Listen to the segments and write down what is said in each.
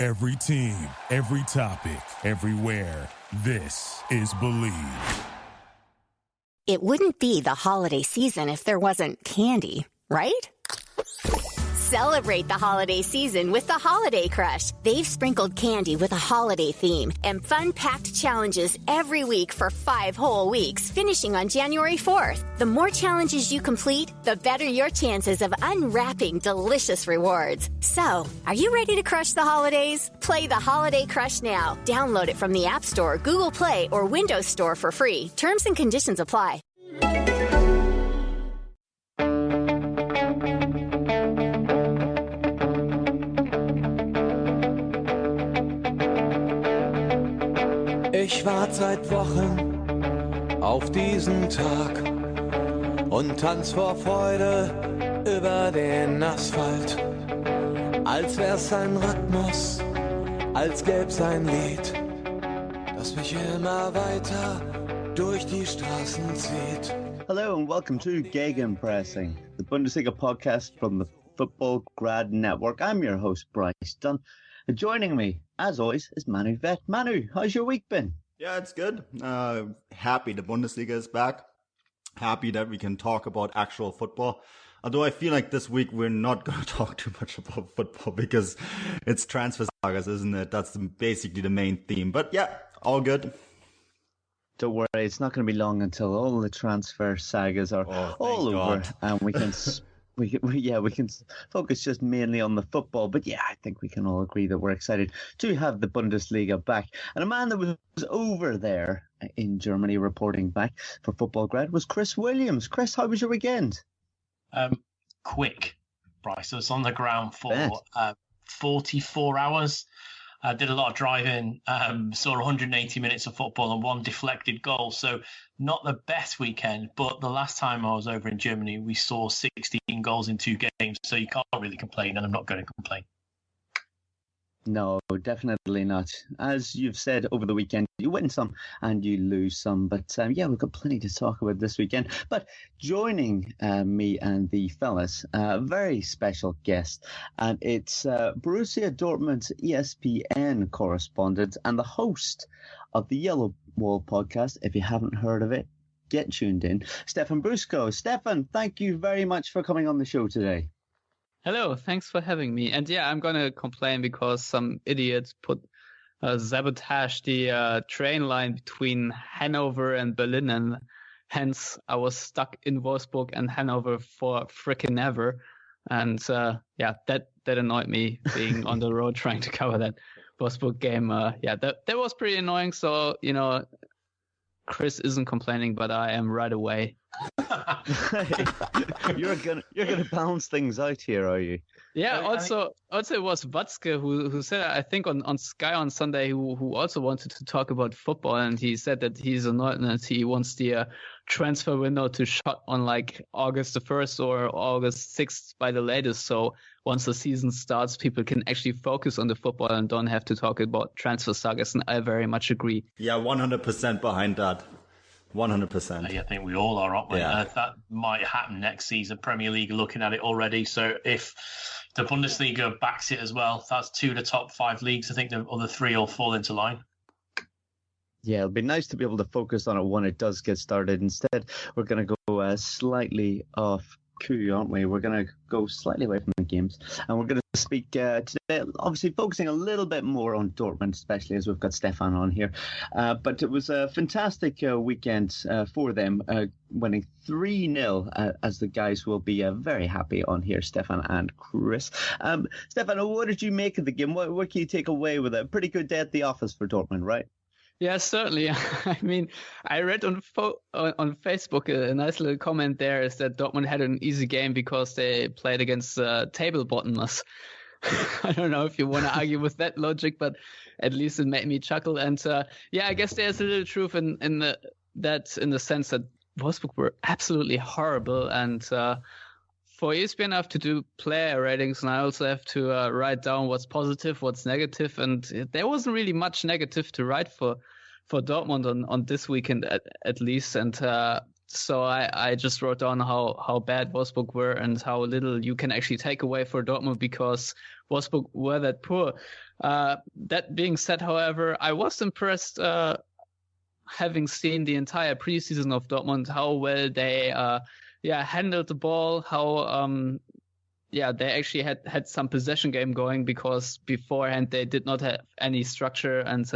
Every team, every topic, everywhere. This is Believe. It wouldn't be the holiday season if there wasn't candy, right? Celebrate the holiday season with the Holiday Crush. They've sprinkled candy with a holiday theme and fun-packed challenges every week for 5 whole weeks, finishing on January 4th. The more challenges you complete, the better your chances of unwrapping delicious rewards. So, are you ready to crush the holidays? Play the Holiday Crush now. Download it from the App Store, Google Play, or Windows Store for free. Terms and conditions apply. Ich warte seit Wochen auf diesen Tag und tanz vor Freude über den Asphalt. Als wär's ein Rhythmus, als gäb's ein Lied, das mich immer weiter durch die Straßen zieht. Hello and welcome to Gegenpressing, the Bundesliga podcast from the Football Grad Network. I'm your host, Bryce Dunn. Joining me, as always, is Manu Veth. Manu, how's your week been? Yeah, it's good. Happy the Bundesliga is back. Happy that we can talk about actual football. Although I feel like this week we're not going to talk too much about football because it's transfer sagas, isn't it? That's basically the main theme. But yeah, all good. Don't worry, it's not going to be long until all the transfer sagas are all over and we can... We can focus just mainly on the football. But yeah, I think we can all agree that we're excited to have the Bundesliga back. And a man that was over there in Germany reporting back for Football Grad was Chris Williams. Chris, how was your weekend? Quick, Bryce. I was on the ground for 44 hours. I did a lot of driving, saw 180 minutes of football and 1 deflected goal. So not the best weekend, but the last time I was over in Germany, we saw 16 goals in 2 games. So you can't really complain, and I'm not going to complain. No, definitely not. As you've said over the weekend, you win some and you lose some. But yeah, we've got plenty to talk about this weekend. But joining me and the fellas, a very special guest. And it's Borussia Dortmund's ESPN correspondent and the host of the Yellow Wall podcast. If you haven't heard of it, get tuned in. Stefan Buczko. Stefan, thank you very much for coming on the show today. Hello, thanks for having me. And yeah, I'm going to complain because some idiots sabotaged the train line between Hanover and Berlin, and hence I was stuck in Wolfsburg and Hanover for frickin' ever. And yeah, that annoyed me, being on the road trying to cover that Wolfsburg game. Yeah, that was pretty annoying. So, you know, Chris isn't complaining, but I am right away. You're gonna balance things out here, are you? Yeah. Also, it was Buczko who said, I think on Sky on Sunday, who also wanted to talk about football, and he said that he's annoyed and that he wants the transfer window to shut on like August the 1st or August 6th by the latest. So once the season starts, people can actually focus on the football and don't have to talk about transfer sagas. And I very much agree. Yeah, 100% behind that. 100%. I think we all are, aren't we? Yeah. That might happen next season. Premier League are looking at it already. So if the Bundesliga backs it as well, that's 2 of the top 5 leagues. I think the other 3 will fall into line. Yeah, it'll be nice to be able to focus on it when it does get started. Instead, we're going to go slightly off cue, aren't we? We're going to go slightly away from the games, and we're going to speak today, obviously focusing a little bit more on Dortmund, especially as we've got Stefan on here. But it was a fantastic weekend for them, winning 3-0, as the guys will be very happy on here, Stefan and Chris. Stefan, what did you make of the game? What can you take away with it? Pretty good day at the office for Dortmund, right? Yeah, certainly. I mean, I read on Facebook a nice little comment there is that Dortmund had an easy game because they played against table bottomless. I don't know if you want to argue with that logic, but at least it made me chuckle. And yeah, I guess there's a little truth in the sense that Wolfsburg were absolutely horrible. And for ESPN, I have to do player ratings, and I also have to write down what's positive, what's negative. And there wasn't really much negative to write for Dortmund on this weekend at least. And So I just wrote down how bad Wolfsburg were and how little you can actually take away for Dortmund because Wolfsburg were that poor. That being said, however, I was impressed having seen the entire preseason of Dortmund, how well they handled the ball, how they actually had some possession game going because beforehand they did not have any structure and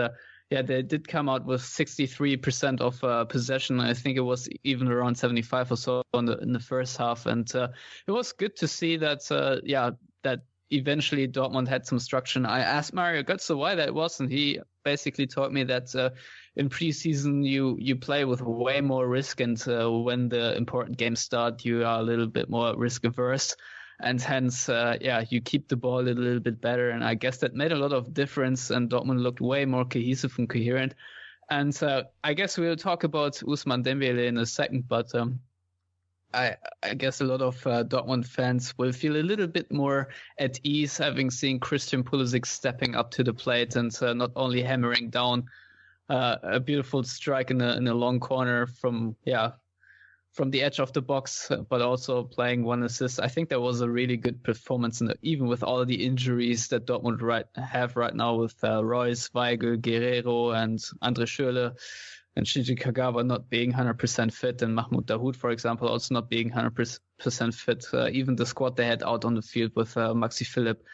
they did come out with 63% of possession. I think it was even around 75 or so in the first half. And it was good to see that, that eventually Dortmund had some structure. I asked Mario Götze why that was, and he basically told me that in preseason you play with way more risk, and when the important games start, you are a little bit more risk averse. And hence, you keep the ball a little bit better. And I guess that made a lot of difference. And Dortmund looked way more cohesive and coherent. And I guess we'll talk about Ousmane Dembélé in a second. But I guess a lot of Dortmund fans will feel a little bit more at ease having seen Christian Pulisic stepping up to the plate and not only hammering down a beautiful strike in a long corner from the edge of the box, but also playing one assist. I think that was a really good performance, and even with all the injuries that Dortmund have right now with Reus, Weigl, Guerrero, and Andre Schürrle, and Shinji Kagawa not being 100% fit, and Mahmoud Dahoud, for example, also not being 100% fit. Even the squad they had out on the field with Maxi Philipp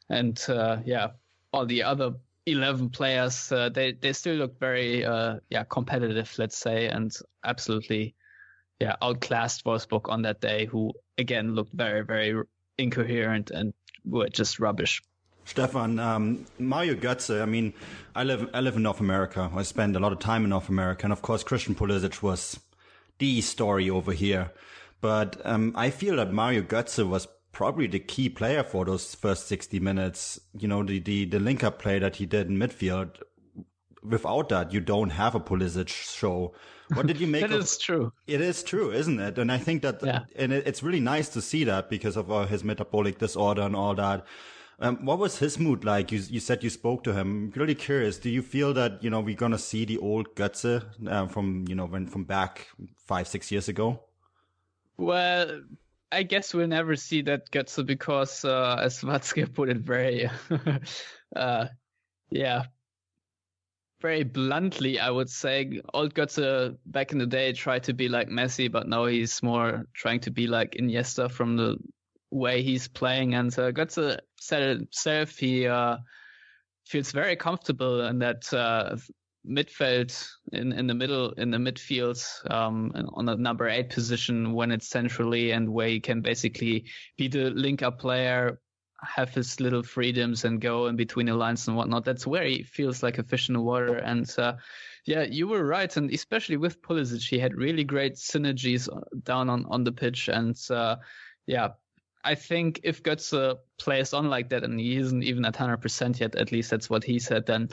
and all the other 11 players, they still look very competitive, let's say, and absolutely outclassed Wolfsburg on that day, who again looked very, very incoherent and were just rubbish. Stefan, Mario Götze, I mean, I live in North America. I spend a lot of time in North America. And of course, Christian Pulisic was the story over here. But I feel that Mario Götze was probably the key player for those first 60 minutes. You know, the link-up play that he did in midfield. Without that, you don't have a Pulisic show. What did you make That is true. It is true, isn't it? And I think that, and it's really nice to see that because of his metabolic disorder and all that. What was his mood like? You said you spoke to him. I'm really curious. Do you feel that, we're going to see the old Götze from back 5-6 years ago? Well, I guess we'll never see that Götze because, as Watzke put it very, very bluntly, I would say, old Götze back in the day tried to be like Messi, but now he's more trying to be like Iniesta from the way he's playing. And Götze said it himself, he feels very comfortable in that midfield, in the middle, in the midfield, on the number 8 position when it's centrally, and where he can basically be the link-up player, have his little freedoms and go in between the lines and whatnot. That's where he feels like a fish in the water. And you were right. And especially with Pulisic, he had really great synergies down on the pitch. And I think if Götze plays on like that, and he isn't even at 100% yet, at least that's what he said, then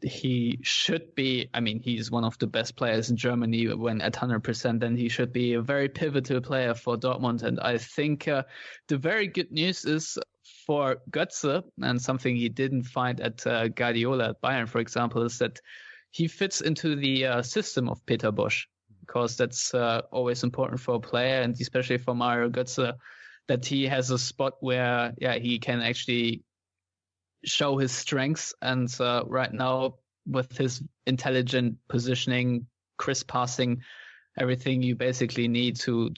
he should be, I mean, he's one of the best players in Germany when at 100%, then he should be a very pivotal player for Dortmund. And I think the very good news is for Götze, and something he didn't find at Guardiola at Bayern, for example, is that he fits into the system of Peter Bosz, because that's always important for a player, and especially for Mario Götze, that he has a spot where he can actually show his strengths. And right now, with his intelligent positioning, crisp passing, everything you basically need to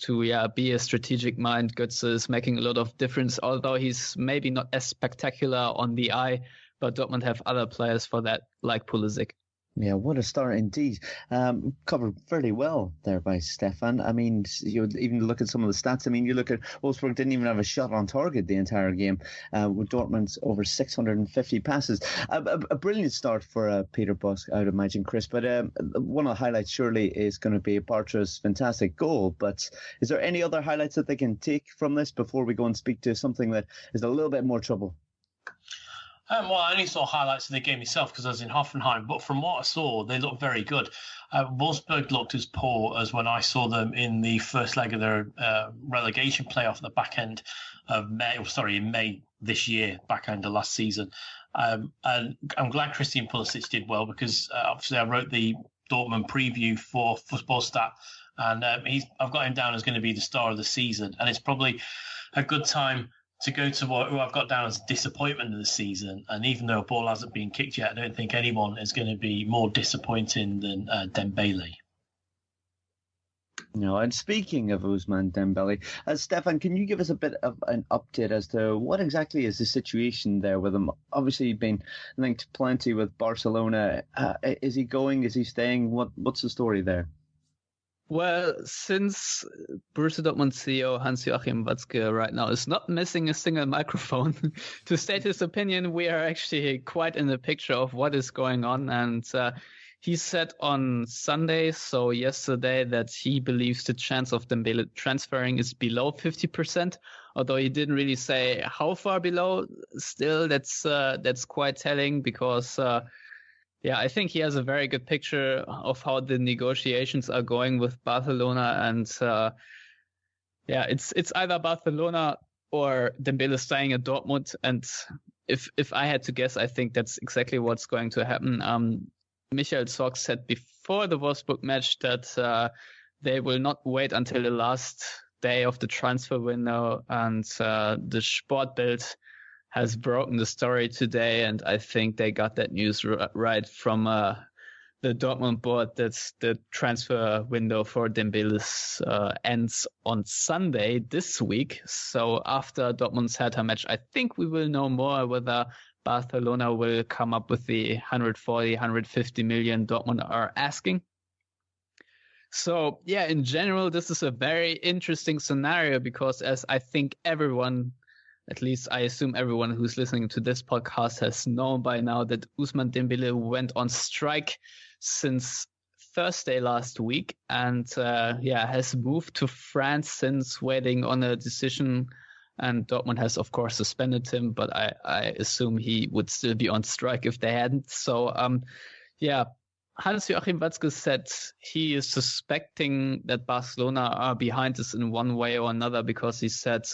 be a strategic mind, Götze is making a lot of difference, although he's maybe not as spectacular on the eye, but Dortmund have other players for that, like Pulisic. Yeah, what a start indeed. Covered fairly well there by Stefan. I mean, you even look at some of the stats. I mean, you look at Wolfsburg didn't even have a shot on target the entire game, with Dortmund's over 650 passes. A brilliant start for Peter Bosz, I would imagine, Chris. But one of the highlights surely is going to be Bartra's fantastic goal. But is there any other highlights that they can take from this before we go and speak to something that is a little bit more trouble? Well, I only saw highlights of the game itself because I was in Hoffenheim, but from what I saw, they looked very good. Wolfsburg looked as poor as when I saw them in the first leg of their relegation playoff at the back end of in May this year, back end of last season. And I'm glad Christian Pulisic did well because obviously I wrote the Dortmund preview for Football Stat, and I've got him down as going to be the star of the season, and it's probably a good time to go to who I've got down as disappointment of the season. And even though a ball hasn't been kicked yet, I don't think anyone is going to be more disappointing than Dembélé. No, and speaking of Ousmane Dembélé, Stefan, can you give us a bit of an update as to what exactly is the situation there with him? Obviously, he's been linked plenty with Barcelona. Is he going? Is he staying? What's the story there? Well, since Borussia Dortmund CEO Hans-Joachim Watzke right now is not missing a single microphone to state his opinion, we are actually quite in the picture of what is going on. And he said on Sunday, so yesterday, that he believes the chance of Dembélé transferring is below 50%, although he didn't really say how far below. Still, that's quite telling because I think he has a very good picture of how the negotiations are going with Barcelona, and it's either Barcelona or Dembélé staying at Dortmund. And if I had to guess, I think that's exactly what's going to happen. Michael Zorc said before the Wolfsburg match that they will not wait until the last day of the transfer window, and the Sportbild has broken the story today, and I think they got that news right from the Dortmund board that the transfer window for Dembélé ends on Sunday this week. So after Dortmund's Hertha match, I think we will know more whether Barcelona will come up with the 140, 150 million Dortmund are asking. So, in general, this is a very interesting scenario because, as I think everyone, at least I assume everyone who's listening to this podcast has known by now, that Ousmane Dembélé went on strike since Thursday last week and has moved to France since waiting on a decision. And Dortmund has, of course, suspended him, but I assume he would still be on strike if they hadn't. So, Hans-Joachim Watzke said he is suspecting that Barcelona are behind this in one way or another because he said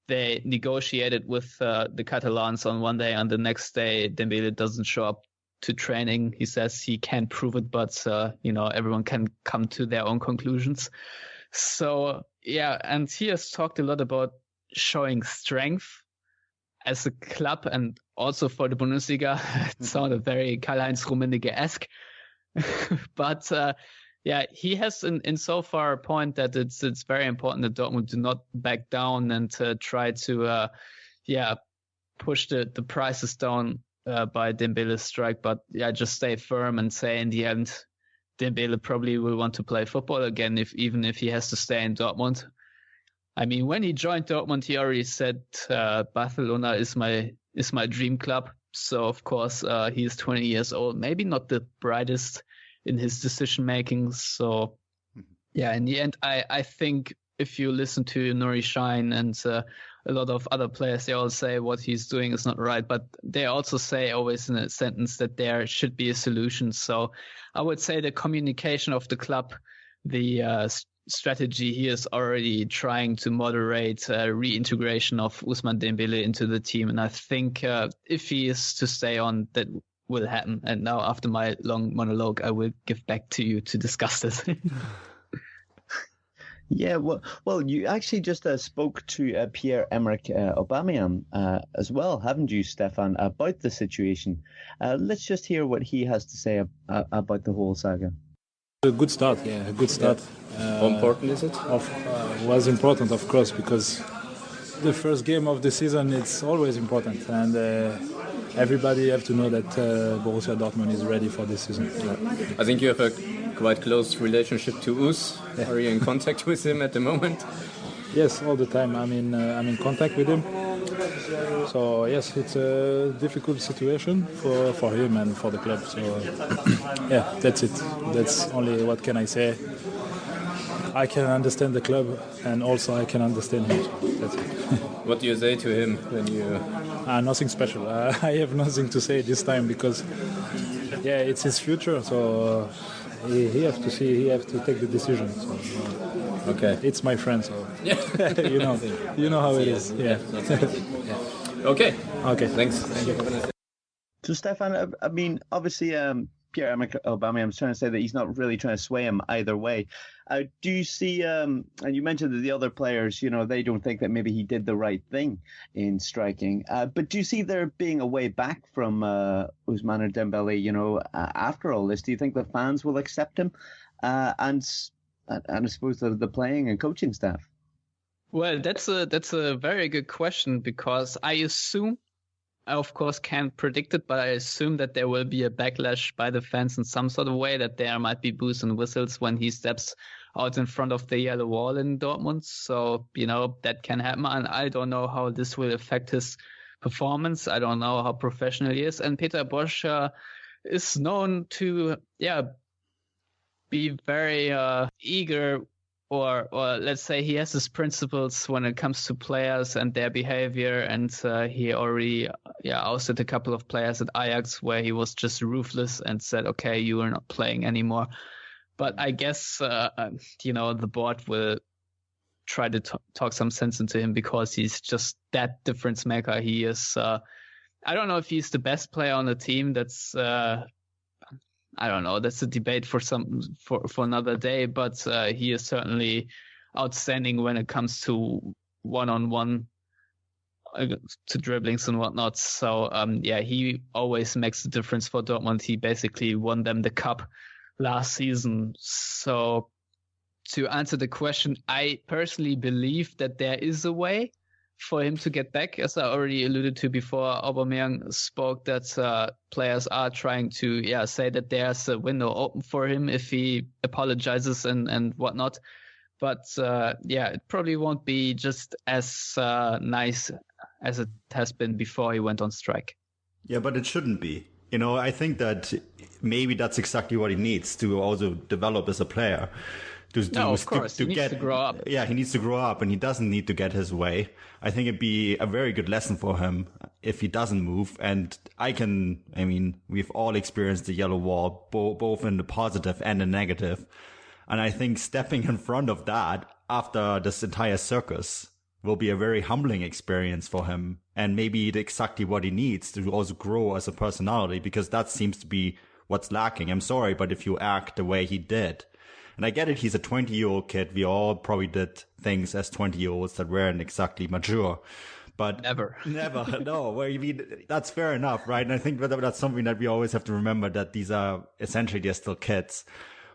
they negotiated with the Catalans on one day, and the next day Dembélé doesn't show up to training. He says he can't prove it, but everyone can come to their own conclusions. So, and he has talked a lot about showing strength as a club and also for the Bundesliga. It sounded very Karl-Heinz Rummenigge-esque. But he has in so far a point that it's very important that Dortmund do not back down and try to push the prices down by Dembélé's strike, but just stay firm and say in the end Dembélé probably will want to play football again even if he has to stay in Dortmund. I mean, when he joined Dortmund, he already said Barcelona is my dream club. So, of course, he's 20 years old, maybe not the brightest in his decision making. So, in the end, I think if you listen to Nuri Sahin and a lot of other players, they all say what he's doing is not right. But they also say always in a sentence that there should be a solution. So I would say the communication of the club, the strategy here is already trying to moderate reintegration of Ousmane Dembélé into the team. And I think if he is to stay on, that will happen. And now after my long monologue, I will give back to you to discuss this. Well, you actually just spoke to Pierre-Emerick Aubameyang as well, haven't you, Stefan, about the situation? Let's just hear what he has to say about the whole saga. A good start, a good start. How important is it? Was important, of course, because the first game of the season, it's always important. And everybody have to know that Borussia Dortmund is ready for this season. I think you have a quite close relationship to Ous. Are you in contact with him at the moment? Yes, all the time. I'm in contact with him. So yes, it's a difficult situation for him and for the club. So that's it. That's only what can I say. I can understand the club and also I can understand him. That's it. What do you say to him when you? Nothing special. I have nothing to say this time because it's his future. So he has to see. He has to take the decision. So, okay. It's my friend, so you know how it is. Yeah. Okay. Okay. Thanks. Thank you. So, Stefan, I mean, obviously, Pierre-Emerick Aubameyang's trying to say that he's not really trying to sway him either way. Do you see, and you mentioned that the other players, they don't think that maybe he did the right thing in striking. But do you see there being a way back from Ousmane Dembélé, after all this? Do you think the fans will accept him? And I suppose the playing and coaching staff? Well, that's a very good question, because I assume, I of course can't predict it, but I assume that there will be a backlash by the fans in some sort of way, that there might be boos and whistles when he steps out in front of the yellow wall in Dortmund. So, that can happen. And I don't know how this will affect his performance. I don't know how professional he is. And Peter Bosz is known to, be very eager, or let's say he has his principles when it comes to players and their behavior. And he already ousted a couple of players at Ajax where he was just ruthless and said, okay, you are not playing anymore. But I guess, the board will try to talk some sense into him, because he's just that difference maker. He is, I don't know if he's the best player on the team. That's, I don't know. That's a debate for another day, but he is certainly outstanding when it comes to one-on-one, to dribblings and whatnot. So, he always makes the difference for Dortmund. He basically won them the cup last season. So, to answer the question, I personally believe that there is a way for him to get back. As I already alluded to before, Aubameyang spoke that players are trying to say that there's a window open for him if he apologizes and whatnot. But it probably won't be just as nice as it has been before he went on strike. Yeah, but it shouldn't be. I think that maybe that's exactly what he needs to also develop as a player. Of course, he needs to grow up. Yeah, he needs to grow up, and he doesn't need to get his way. I think it'd be a very good lesson for him if he doesn't move. And we've all experienced the yellow wall, both in the positive and the negative. And I think stepping in front of that after this entire circus will be a very humbling experience for him. And maybe exactly what he needs to also grow as a personality, because that seems to be what's lacking. I'm sorry, but if you act the way he did, and I get it, he's a 20-year-old kid. We all probably did things as 20-year-olds that weren't exactly mature. But Never. No. That's fair enough, right? And I think that's something that we always have to remember, that they're still kids.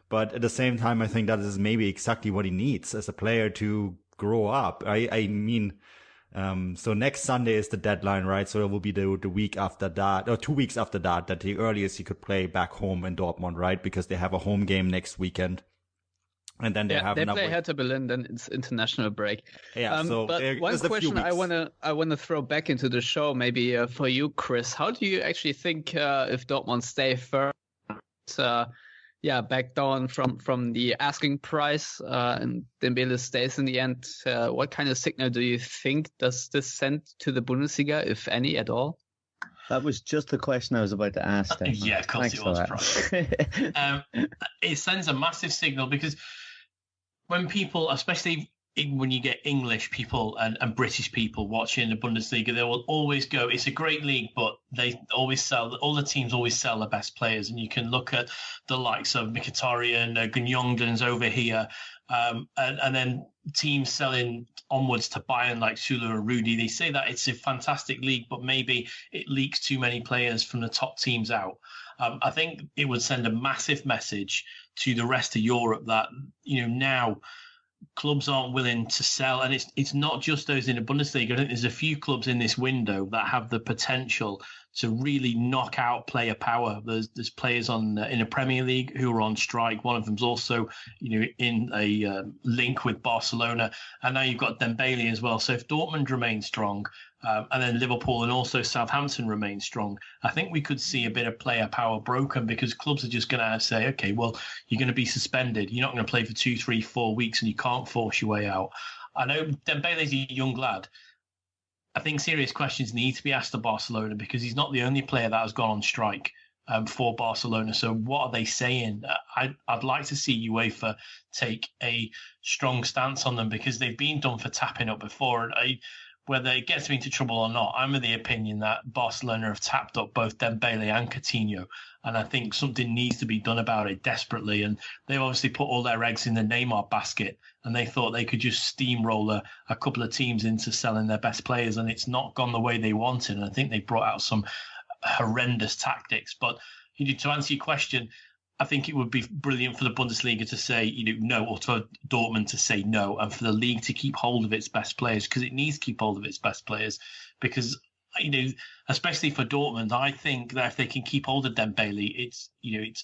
But at the same time, I think that is maybe exactly what he needs as a player to grow up. So next Sunday is the deadline, right? So it will be the week after that, or 2 weeks after that the earliest he could play back home in Dortmund, right? Because they have a home game next weekend. And then they play Hertha Berlin, then it's international break. Yeah. But one question I wanna throw back into the show, maybe for you, Chris. How do you actually think if Dortmund stay first, back down from the asking price, and Dembélé stays in the end? What kind of signal do you think does this send to the Bundesliga, if any at all? That was just the question I was about to ask. Yeah, of course it was. It sends a massive signal, because when people, especially when you get English people and British people watching the Bundesliga, they will always go, it's a great league, but they always all the teams always sell the best players. And you can look at the likes of Mkhitaryan, Gundogan's over here, and then teams selling onwards to Bayern like Süle or Rudy. They say that it's a fantastic league, but maybe it leaks too many players from the top teams out. I think it would send a massive message to the rest of Europe that, now clubs aren't willing to sell. And it's not just those in the Bundesliga. I think there's a few clubs in this window that have the potential to really knock out player power. There's players in the Premier League who are on strike. One of them's also, in a link with Barcelona. And now you've got Dembélé as well. So if Dortmund remains strong, and then Liverpool and also Southampton remain strong, I think we could see a bit of player power broken, because clubs are just going to say, okay, well, you're going to be suspended. You're not going to play for 2, 3, 4 weeks, and you can't force your way out. I know Dembele's a young lad. I think serious questions need to be asked of Barcelona, because he's not the only player that has gone on strike for Barcelona. So what are they saying? I'd like to see UEFA take a strong stance on them, because they've been done for tapping up before. And whether it gets me into trouble or not, I'm of the opinion that Barcelona have tapped up both Dembélé and Coutinho. And I think something needs to be done about it desperately. And they've obviously put all their eggs in the Neymar basket, and they thought they could just steamroller a couple of teams into selling their best players. And it's not gone the way they wanted. And I think they brought out some horrendous tactics. But to answer your question, I think it would be brilliant for the Bundesliga to say, no, or for Dortmund to say no, and for the league to keep hold of its best players, because it needs to keep hold of its best players. Because, especially for Dortmund, I think that if they can keep hold of Dembélé,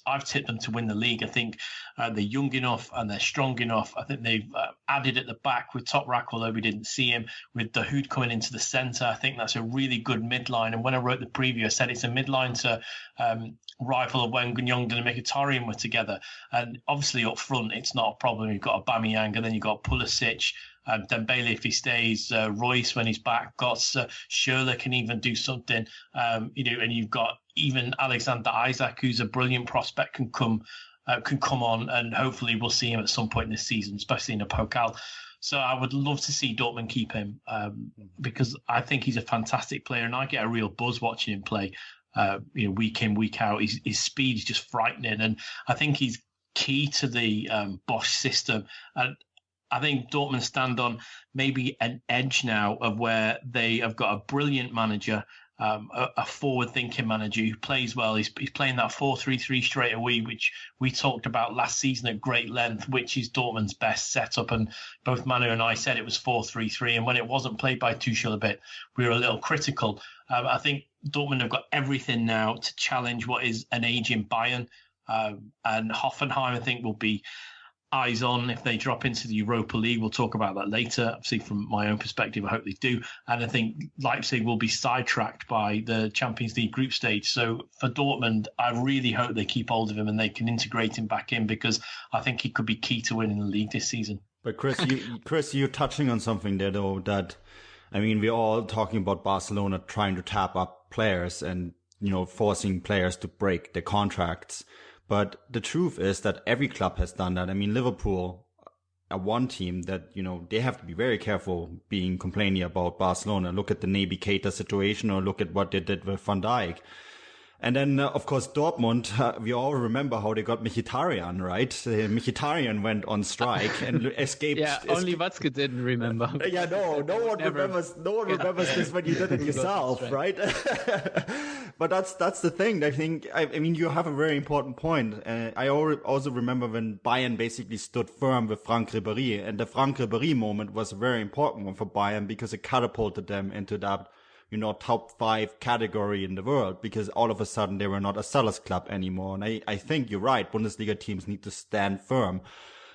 I've tipped them to win the league. I think they're young enough and they're strong enough. I think they've added at the back with Toprak, although we didn't see him, with Dahoud coming into the centre. I think that's a really good midline. And when I wrote the preview, I said it's a midline to rival of when Gundogan and Mkhitaryan were together. And obviously up front, it's not a problem. You've got Aubameyang, and then you've got Pulisic, Dembélé if he stays, Royce when he's back, got Schürrle can even do something, and you've got even Alexander Isak, who's a brilliant prospect, can come on, and hopefully we'll see him at some point this season, especially in a Pokal. So I would love to see Dortmund keep him because I think he's a fantastic player, and I get a real buzz watching him play. Week in, week out, his speed is just frightening, and I think he's key to the Bosch system. And I think Dortmund stand on maybe an edge now of where they have got a brilliant manager, a forward-thinking manager who plays well. He's playing that 4-3-3 straight away, which we talked about last season at great length, which is Dortmund's best setup. And both Manu and I said it was 4-3-3. And when it wasn't played by Tuchel a bit, we were a little critical. I think Dortmund have got everything now to challenge what is an aging Bayern. And Hoffenheim, I think, will be eyes on if they drop into the Europa League. We'll talk about that later. Obviously, from my own perspective, I hope they do. And I think Leipzig will be sidetracked by the Champions League group stage. So for Dortmund, I really hope they keep hold of him and they can integrate him back in, because I think he could be key to winning the league this season. But Chris, you're touching on something there, though, that, we're all talking about Barcelona trying to tap up players and, forcing players to break their contracts. But the truth is that every club has done that. Liverpool are one team that, they have to be very careful being complaining about Barcelona. Look at the Naby Keita situation, or look at what they did with Van Dijk. And then, of course, Dortmund, we all remember how they got Mkhitaryan, right? Mkhitaryan went on strike and escaped. Yeah, only Watzke didn't remember. Yeah, no one remembers this when you did it yourself, right? But that's the thing. I think, you have a very important point. I also remember when Bayern basically stood firm with Franck Ribéry, and the Franck Ribéry moment was a very important one for Bayern because it catapulted them into that, top 5 category in the world, because all of a sudden they were not a sellers club anymore. And I think you're right. Bundesliga teams need to stand firm.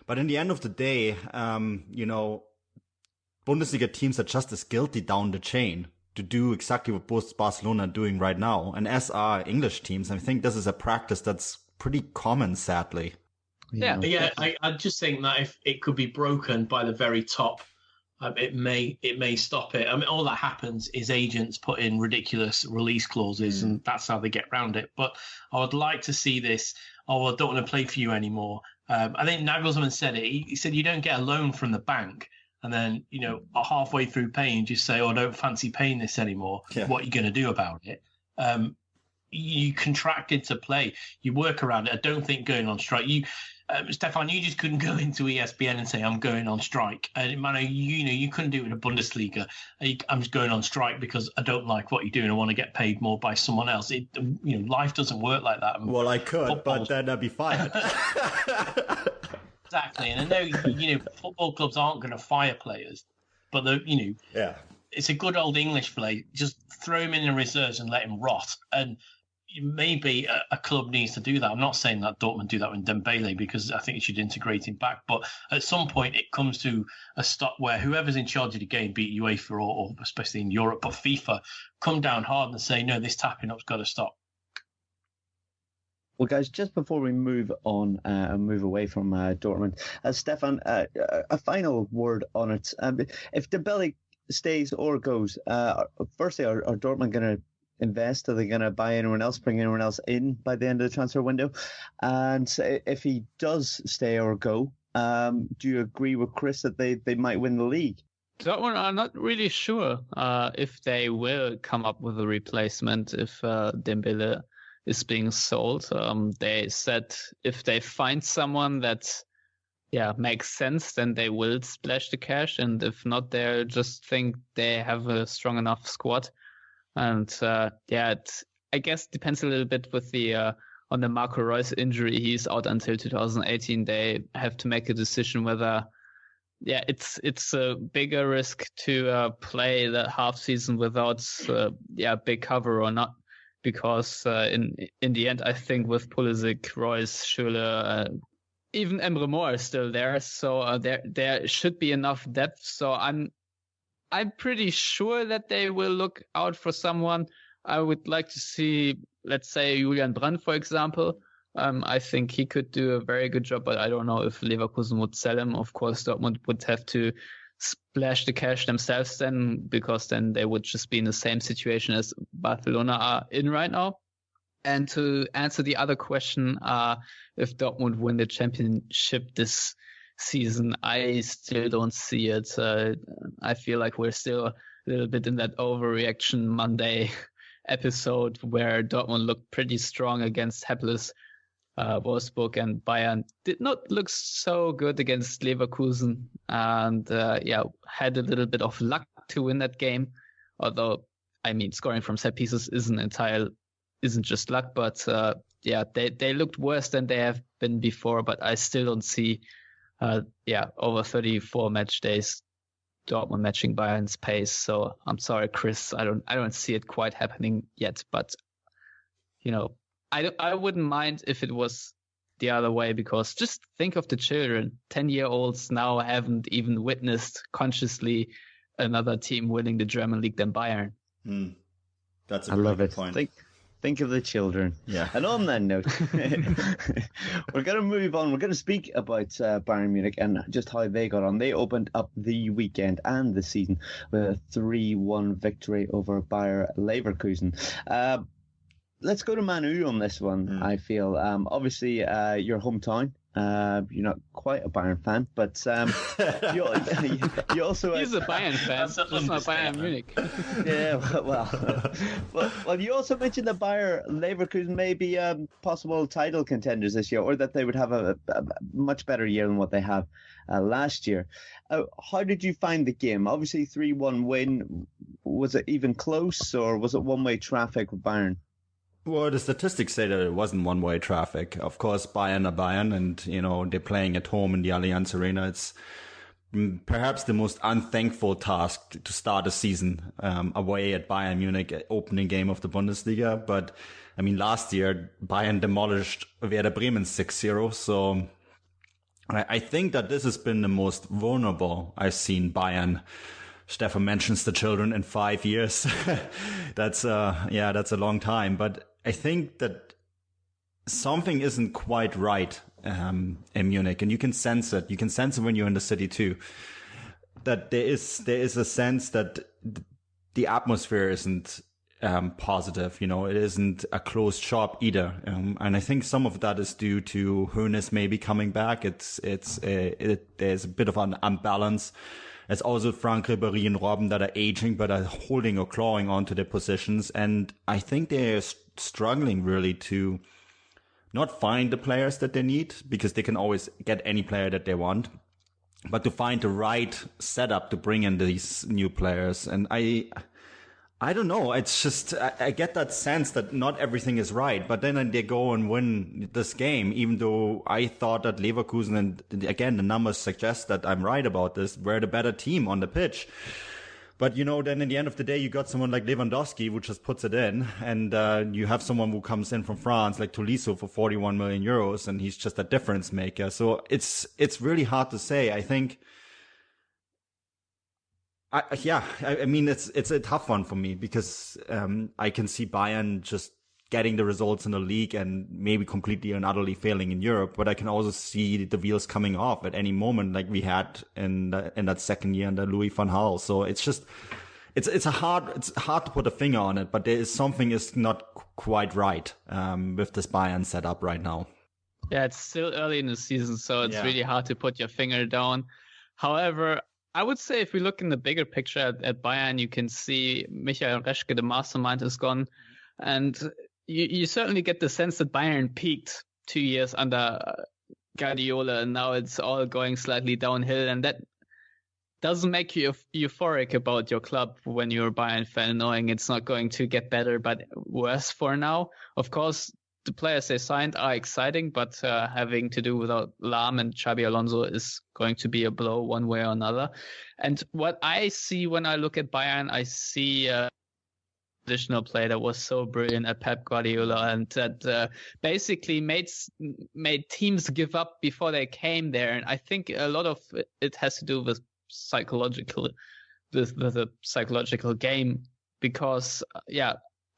But in the end of the day, Bundesliga teams are just as guilty down the chain to do exactly what both Barcelona are doing right now. And as are English teams, I think this is a practice that's pretty common, sadly. Yeah, I just think that if it could be broken by the very top, it may stop it. All that happens is agents put in ridiculous release clauses, and that's how they get around it. But I would like to see this. I don't want to play for you anymore. I think Nagelsmann said it. He said you don't get a loan from the bank, and then halfway through paying, just say, "Oh, I don't fancy paying this anymore." Yeah. What are you going to do about it? You contracted to play. You work around it. I don't think going on strike. Stefan, you just couldn't go into ESPN and say, I'm going on strike. And Manu, you couldn't do it in the Bundesliga. I'm just going on strike because I don't like what you're doing. I want to get paid more by someone else. Life doesn't work like that. Well, I could, but then I'd be fired. Exactly. And I know, football clubs aren't going to fire players, but it's a good old English play. Just throw him in the reserves and let him rot. And maybe a club needs to do that. I'm not saying that Dortmund do that with Dembélé, because I think it should integrate him back. But at some point, it comes to a stop where whoever's in charge of the game, be it UEFA or especially in Europe, but FIFA, come down hard and say, no, this tapping up's got to stop. Well, guys, just before we move on and move away from Dortmund, Stefan, a final word on it. If Dembélé stays or goes, firstly, are Dortmund going to invest? Are they going to buy anyone else, bring anyone else in by the end of the transfer window? And if he does stay or go, do you agree with Chris that they might win the league? Dortmund are not really sure if they will come up with a replacement if Dembélé is being sold. They said if they find someone that makes sense, then they will splash the cash, and if not, they just think they have a strong enough squad. And it, I guess, depends a little bit with the on the Marco Reus injury. He's out until 2018. They have to make a decision whether it's a bigger risk to play the half season without big cover or not, because in the end, I think with Pulisic, Reus, Schürrle, even Emre Mor is still there, so there should be enough depth. So I'm pretty sure that they will look out for someone. I would like to see, let's say, Julian Brandt, for example. I think he could do a very good job, but I don't know if Leverkusen would sell him. Of course, Dortmund would have to splash the cash themselves then, because then they would just be in the same situation as Barcelona are in right now. And to answer the other question, if Dortmund win the championship this season, I still don't see it. I feel like we're still a little bit in that overreaction Monday episode where Dortmund looked pretty strong against hapless Wolfsburg, and Bayern did not look so good against Leverkusen, and had a little bit of luck to win that game. Although, I mean, scoring from set pieces isn't just luck, but they looked worse than they have been before. But I still don't see over 34 match days Dortmund matching Bayern's pace. So I'm sorry, Chris, I don't see it quite happening yet. But I wouldn't mind if it was the other way, because just think of the children. 10-year-olds now haven't even witnessed consciously another team winning the German league than Bayern. That's a I love it. point. Think of the children. Yeah. And on that note, we're going to move on. We're going to speak about Bayern Munich and just how they got on. They opened up the weekend and the season with a 3-1 victory over Bayer Leverkusen. Let's go to Manu on this one, I feel. Obviously, your hometown. You're not quite a Bayern fan, but you also... He's a Bayern fan, just not Bayern Munich. Yeah, well, you also mentioned that Bayer Leverkusen may be possible title contenders this year, or that they would have a much better year than what they have last year. How did you find the game? Obviously, 3-1 win. Was it even close, or was it one-way traffic with Bayern? Well, the statistics say that it wasn't one-way traffic. Of course, Bayern are Bayern, and, they're playing at home in the Allianz Arena. It's perhaps the most unthankful task to start a season away at Bayern Munich, opening game of the Bundesliga. But, I mean, last year, Bayern demolished Werder Bremen 6-0. So I think that this has been the most vulnerable I've seen Bayern. Stefan mentions the children in 5 years. That's a long time. But I think that something isn't quite right in Munich, and you can sense it. You can sense it when you're in the city too. That there is a sense that the atmosphere isn't positive. It isn't a closed shop either. And I think some of that is due to Hoeneß maybe coming back. There's a bit of an unbalance. There's also Frank Ribéry and Robben that are aging, but are holding or clawing onto their positions. And I think they're struggling really to not find the players that they need, because they can always get any player that they want, but to find the right setup to bring in these new players. And I don't know. It's just, I get that sense that not everything is right, but then they go and win this game, even though I thought that Leverkusen, and again, the numbers suggest that I'm right about this, were the better team on the pitch. But, then in the end of the day, you got someone like Lewandowski, who just puts it in, and you have someone who comes in from France, like Tolisso, for 41 million euros, and he's just a difference maker. So it's really hard to say. I think, I mean, it's a tough one for me, because I can see Bayern just getting the results in the league and maybe completely and utterly failing in Europe. But I can also see the wheels coming off at any moment, like we had in that second year under Louis van Gaal. So it's just, it's hard to put a finger on it, but there is something is not quite right with this Bayern setup right now. Yeah, it's still early in the season, so it's really hard to put your finger down. However, I would say if we look in the bigger picture at Bayern, you can see Michael Reschke, the mastermind, is gone. And you certainly get the sense that Bayern peaked 2 years under Guardiola, and now it's all going slightly downhill. And that doesn't make you euphoric about your club when you're a Bayern fan, knowing it's not going to get better, but worse for now. Of course, the players they signed are exciting, but having to do without Lahm and Xabi Alonso is going to be a blow one way or another. And what I see when I look at Bayern, I see a additional player that was so brilliant at Pep Guardiola and that basically made teams give up before they came there. And I think a lot of it has to do with the psychological game, because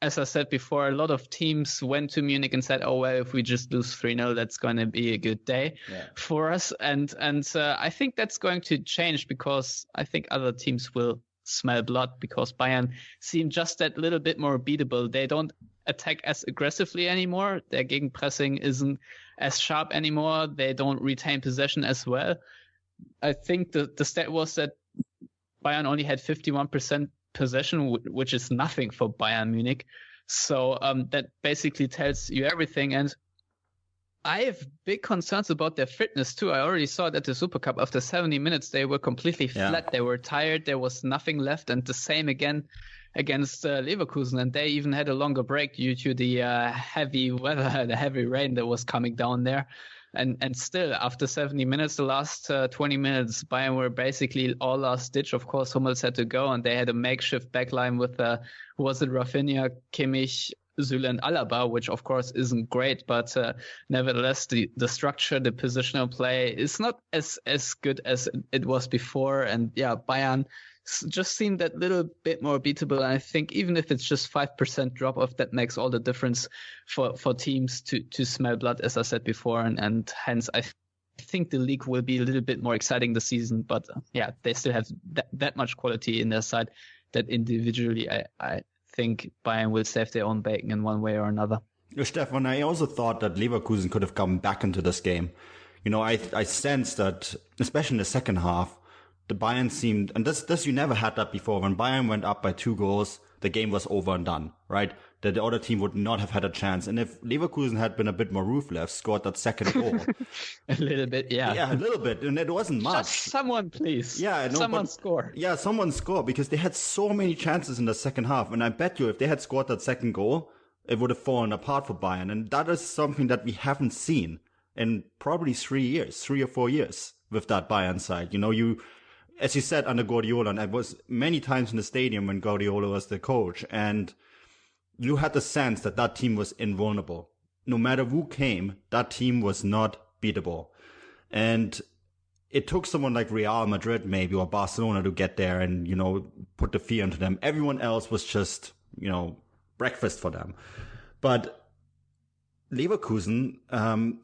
as I said before, a lot of teams went to Munich and said, oh, well, if we just lose 3-0, that's going to be a good day for us. And I think that's going to change, because I think other teams will smell blood, because Bayern seem just that little bit more beatable. They don't attack as aggressively anymore. Their gegenpressing isn't as sharp anymore. They don't retain possession as well. I think the stat was that Bayern only had 51% possession, which is nothing for Bayern Munich. So that basically tells you everything. And I have big concerns about their fitness too. I already saw it at the Super Cup. After 70 minutes, they were completely flat. They were tired. There was nothing left. And the same again against Leverkusen. And they even had a longer break due to the heavy weather, the heavy rain that was coming down there. And still, after 70 minutes, the last 20 minutes, Bayern were basically all last ditch. Of course, Hummels had to go, and they had a makeshift backline with, who was it, Rafinha, Kimmich, Süle, and Alaba, which of course isn't great, but nevertheless, the structure, the positional play is not as good as it was before. And Bayern just seemed that little bit more beatable. And I think even if it's just 5% drop off, that makes all the difference for teams to smell blood, as I said before. And hence, I think the league will be a little bit more exciting this season. But they still have that much quality in their side that individually, I think Bayern will save their own bacon in one way or another. Stefan, I also thought that Leverkusen could have come back into this game. You know, I sensed that, especially in the second half, the Bayern seemed, and this you never had that before. When Bayern went up by 2 goals, the game was over and done, right? That the other team would not have had a chance. And if Leverkusen had been a bit more ruthless, scored that second goal. A little bit, yeah. Yeah, a little bit. And it wasn't much. Just someone, please. Yeah, no, someone score. Yeah, someone score, because they had so many chances in the second half. And I bet you if they had scored that second goal, it would have fallen apart for Bayern. And that is something that we haven't seen in probably 3 or 4 years with that Bayern side. You know, as you said, under Guardiola, and I was many times in the stadium when Guardiola was the coach, and you had the sense that that team was invulnerable. No matter who came, that team was not beatable. And it took someone like Real Madrid maybe, or Barcelona, to get there and, you know, put the fear into them. Everyone else was just, you know, breakfast for them. But Leverkusen,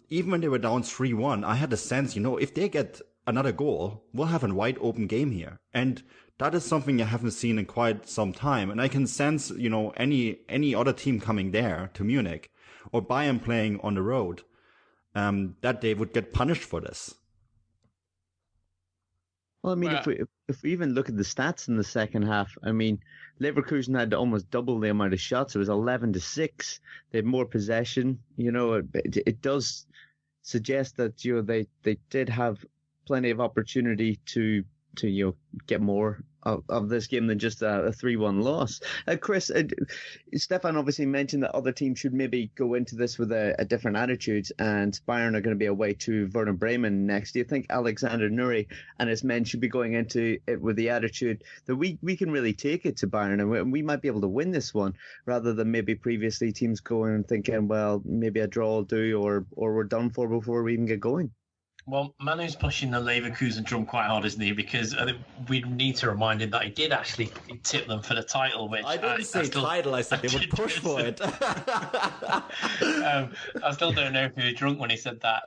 even when they were down 3-1, I had the sense, you know, if they get another goal, we'll have a wide open game here. And that is something I haven't seen in quite some time. And I can sense, you know, any other team coming there to Munich, or Bayern playing on the road, that they would get punished for this. Well, I mean, if we even look at the stats in the second half, I mean, Leverkusen had almost double the amount of shots. It was 11-6. They had more possession. You know, it does suggest that, you know, they did have plenty of opportunity to you know, get more of this game than just a 3-1 loss. Chris, Stefan obviously mentioned that other teams should maybe go into this with a different attitude, and Bayern are going to be away to Werder Bremen next. Do you think Alexander Nuri and his men should be going into it with the attitude that we can really take it to Bayern and we might be able to win this one, rather than maybe previously teams going and thinking, well, maybe a draw will do, or we're done for before we even get going? Well, Manu's pushing the Leverkusen drum quite hard, isn't he? Because we need to remind him that he did actually tip them for the title. Which I didn't say title. I said they would push for it. I still don't know if he was drunk when he said that.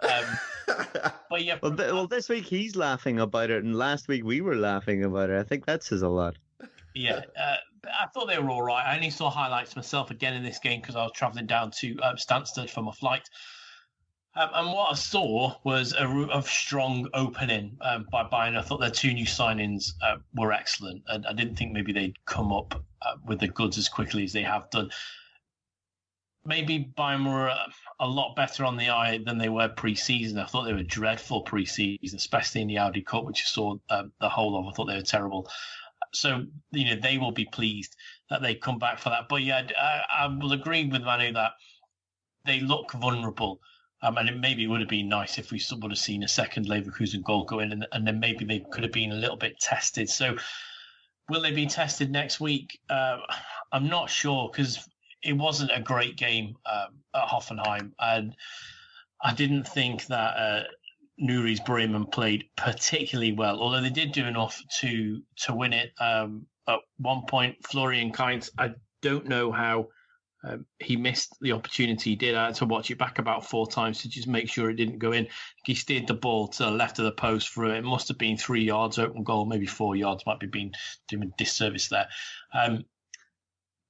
But yeah. Well, this week he's laughing about it, and last week we were laughing about it. I think that says a lot. Yeah, I thought they were all right. I only saw highlights myself again in this game because I was travelling down to Stansted for my flight. And what I saw was a strong opening by Bayern. I thought their 2 new signings were excellent, and I didn't think maybe they'd come up with the goods as quickly as they have done. Maybe Bayern were a lot better on the eye than they were pre-season. I thought they were dreadful pre-season, especially in the Audi Cup, which I saw the whole of. I thought they were terrible. So, they will be pleased that they come back for that. But yeah, I will agree with Manu that they look vulnerable. And maybe it would have been nice if we would have seen a second Leverkusen goal go in, and then maybe they could have been a little bit tested. So will they be tested next week? I'm not sure, because it wasn't a great game at Hoffenheim. And I didn't think that Nuri's Bremen played particularly well, although they did do enough to win it. At one point, Florian Kainz, I don't know how he missed the opportunity he did. I had to watch it back about 4 times to just make sure it didn't go in. He steered the ball to the left of the post for it. Must have been 3 yards open goal, maybe 4 yards. Might be doing a disservice there.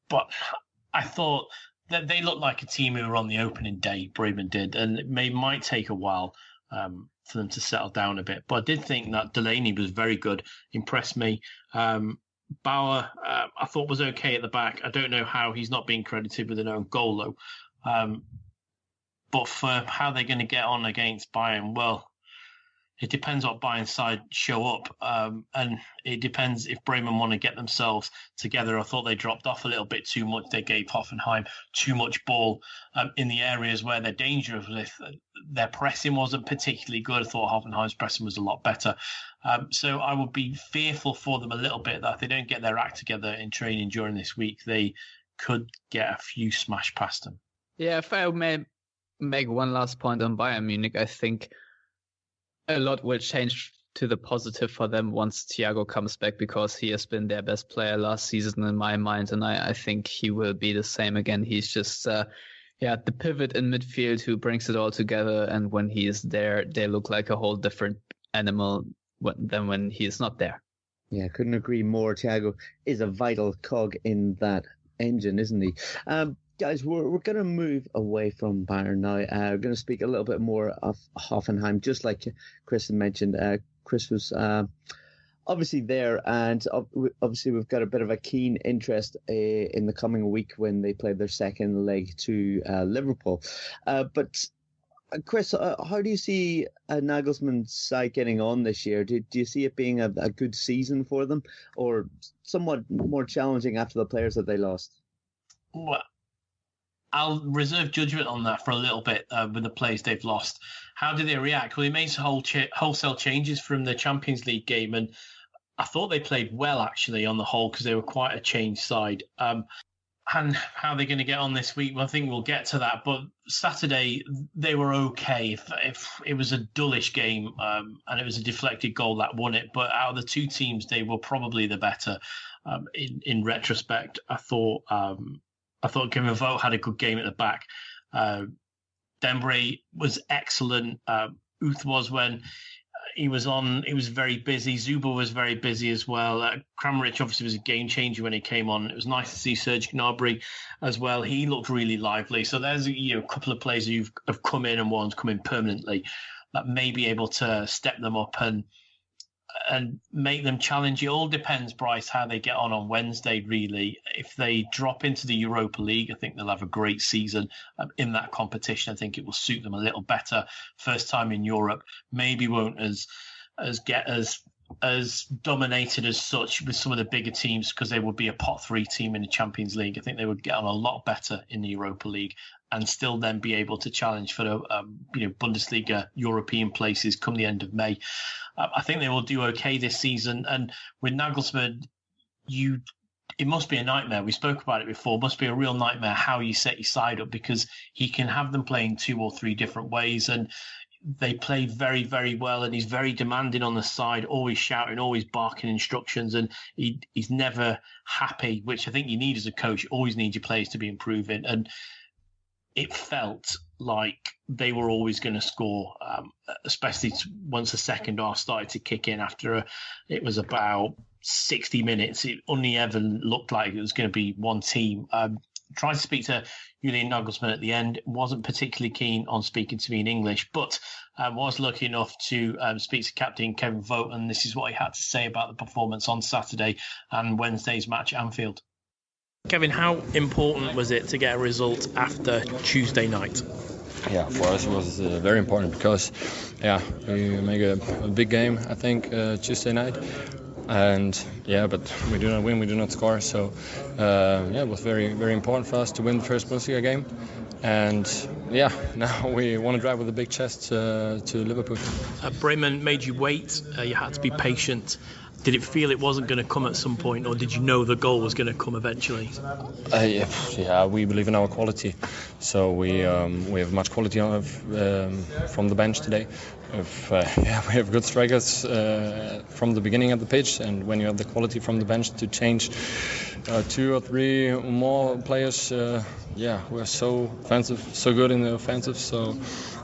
But I thought that they looked like a team who were on the opening day. Bremen did, and it might take a while for them to settle down a bit. But I did think that Delaney was very good, impressed me. Bauer, I thought was okay at the back. I don't know how he's not being credited with an own goal, though. But for how they're going to get on against Bayern, well, it depends what Bayern's side show up. And it depends if Bremen want to get themselves together. I thought they dropped off a little bit too much. They gave Hoffenheim too much ball in the areas where they're dangerous with. Their pressing wasn't particularly good. I thought Hoffenheim's pressing was a lot better. So I would be fearful for them a little bit that if they don't get their act together in training during this week, they could get a few smashed past them. Yeah, if I may make one last point on Bayern Munich, I think a lot will change to the positive for them once Thiago comes back, because he has been their best player last season in my mind, and I think he will be the same again. He's just the pivot in midfield who brings it all together, and when he is there, they look like a whole different animal than when he is not there. Yeah, couldn't agree more. Thiago is a vital cog in that engine, isn't he? Guys, we're going to move away from Bayern now. We're going to speak a little bit more of Hoffenheim, just like Chris mentioned. Chris was obviously there, and obviously we've got a bit of a keen interest in the coming week when they play their second leg to Liverpool. But Chris, how do you see Nagelsmann's side getting on this year? Do you see it being a good season for them, or somewhat more challenging after the players that they lost? Well, I'll reserve judgment on that for a little bit with the players they've lost. How did they react? Well, they made wholesale changes from the Champions League game, and I thought they played well, actually, on the whole, because they were quite a changed side. And how they're going to get on this week, well, I think we'll get to that. But Saturday, they were okay. If it was a dullish game and it was a deflected goal that won it. But out of the 2 teams, they were probably the better in retrospect. I thought Kevin Vogt had a good game at the back. Dembélé was excellent. Uth was when he was on. He was very busy. Zuber was very busy as well. Kramaric obviously was a game changer when he came on. It was nice to see Serge Gnabry as well. He looked really lively. So there's a couple of players who have come in, and one's come in permanently, that may be able to step them up and make them challenge. It all depends, Bryce, how they get on Wednesday, really. If they drop into the Europa League, I think they'll have a great season in that competition. I think it will suit them a little better. First time in Europe, maybe won't get as dominated as such with some of the bigger teams, because they would be a pot 3 team in the Champions League. I think they would get on a lot better in the Europa League and still then be able to challenge for the Bundesliga European places come the end of May. I think they will do okay this season. And with Nagelsmann, it must be a nightmare. We spoke about it before. It must be a real nightmare how you set your side up, because he can have them playing 2 or 3 different ways, and they play very, very well. And he's very demanding on the side, always shouting, always barking instructions, and he's never happy, which I think you need as a coach. You always need your players to be improving. And it felt like they were always going to score, especially once the second half started to kick in. After it was about 60 minutes, it only ever looked like it was going to be one team. Tried to speak to Julian Nagelsmann at the end. Wasn't particularly keen on speaking to me in English, but was lucky enough to speak to Captain Kevin Vogt, and this is what he had to say about the performance on Saturday and Wednesday's match at Anfield. Kevin, how important was it to get a result after Tuesday night? Yeah, for us it was very important because, we make a big game, I think, Tuesday night. And but we do not win, we do not score. So it was very, very important for us to win the first Bundesliga game. And now we want to drive with a big chest to Liverpool. Bremen made you wait. You had to be patient. Did it feel it wasn't going to come at some point, or did you know the goal was going to come eventually? We believe in our quality. So we have much quality from the bench today. We have good strikers from the beginning of the pitch, and when you have the quality from the bench to change 2 or 3 more players, we're so offensive, so good in the offensive. So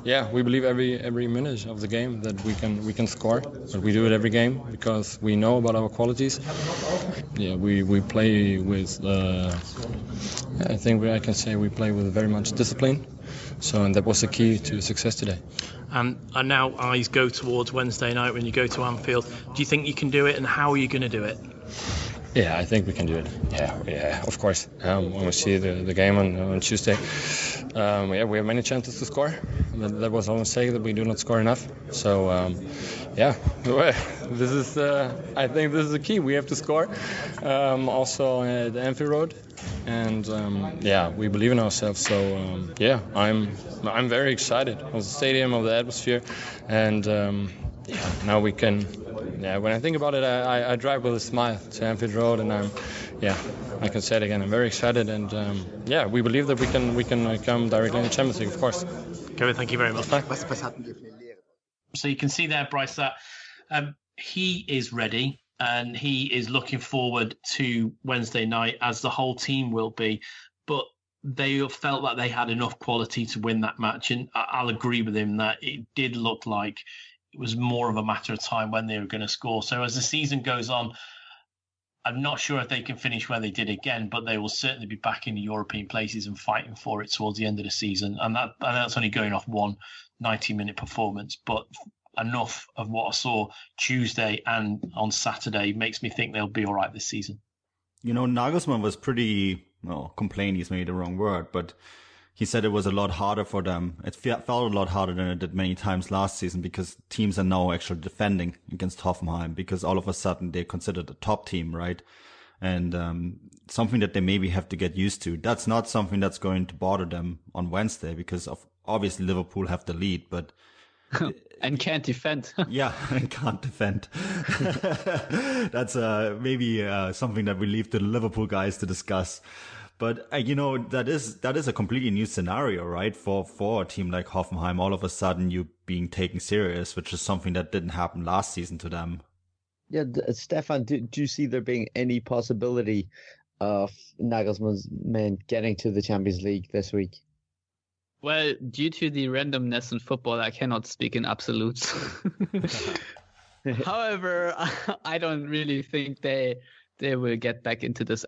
we believe every minute of the game that we can score, but we do it every game because we know about our qualities. We play with I can say we play with very much discipline. And that was the key to success today. And now eyes go towards Wednesday night when you go to Anfield. Do you think you can do it, and how are you going to do it? Yeah, I think we can do it. Yeah, of course. When we see the game on Tuesday, we have many chances to score. That was almost saying that we do not score enough. So, this is. I think this is the key. We have to score. Also at the Anfield Road, and we believe in ourselves. So I'm very excited of the stadium, of the atmosphere, and now we can. Yeah, when I think about it, I drive with a smile to Anfield Road, and I can say it again. I'm very excited, and we believe that we can come directly in the Champions League, of course. Kevin, thank you very much. So you can see there, Bryce, that he is ready, and he is looking forward to Wednesday night, as the whole team will be. But they felt like they had enough quality to win that match, and I'll agree with him that it did look like it was more of a matter of time when they were going to score. So as the season goes on, I'm not sure if they can finish where they did again, but they will certainly be back in the European places and fighting for it towards the end of the season. And that's only going off one 90-minute performance. But enough of what I saw Tuesday and on Saturday makes me think they'll be all right this season. Nagelsmann was pretty, complain is maybe the wrong word, but he said it was a lot harder for them. It felt a lot harder than it did many times last season because teams are now actually defending against Hoffenheim because all of a sudden they're considered a top team, right? And something that they maybe have to get used to. That's not something that's going to bother them on Wednesday because obviously Liverpool have the lead, but and can't defend. And can't defend. That's maybe something that we leave to the Liverpool guys to discuss. But, that is a completely new scenario, right? For a team like Hoffenheim, all of a sudden you being taken serious, which is something that didn't happen last season to them. Yeah, Stefan, do you see there being any possibility of Nagelsmann's men getting to the Champions League this week? Well, due to the randomness in football, I cannot speak in absolutes. However, I don't really think they will get back into this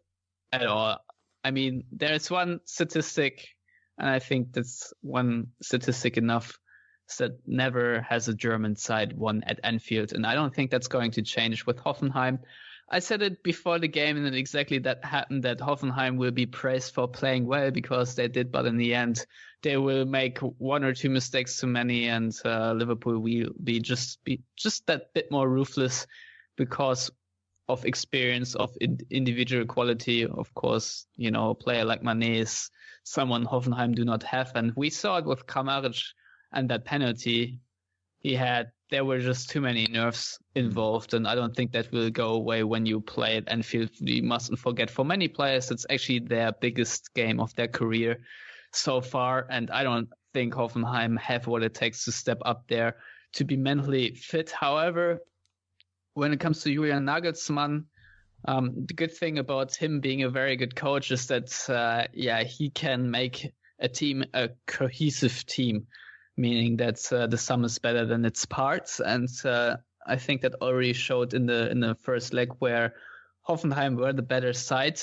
at all. I mean, there's one statistic, and I think that's one statistic enough, that never has a German side won at Anfield, and I don't think that's going to change with Hoffenheim. I said it before the game, and exactly that happened, that Hoffenheim will be praised for playing well because they did, but in the end, they will make 1 or 2 mistakes too many, and Liverpool will be just that bit more ruthless because of experience, of individual quality. Of course, a player like Mané is someone Hoffenheim do not have. And we saw it with Kramaric and that penalty he had. There were just too many nerves involved. And I don't think that will go away when you play at Anfield. We mustn't forget, for many players, it's actually their biggest game of their career so far. And I don't think Hoffenheim have what it takes to step up there to be mentally fit. However, when it comes to Julian Nagelsmann, the good thing about him being a very good coach is that, he can make a team a cohesive team, meaning that the sum is better than its parts. And I think that already showed in the first leg where Hoffenheim were the better side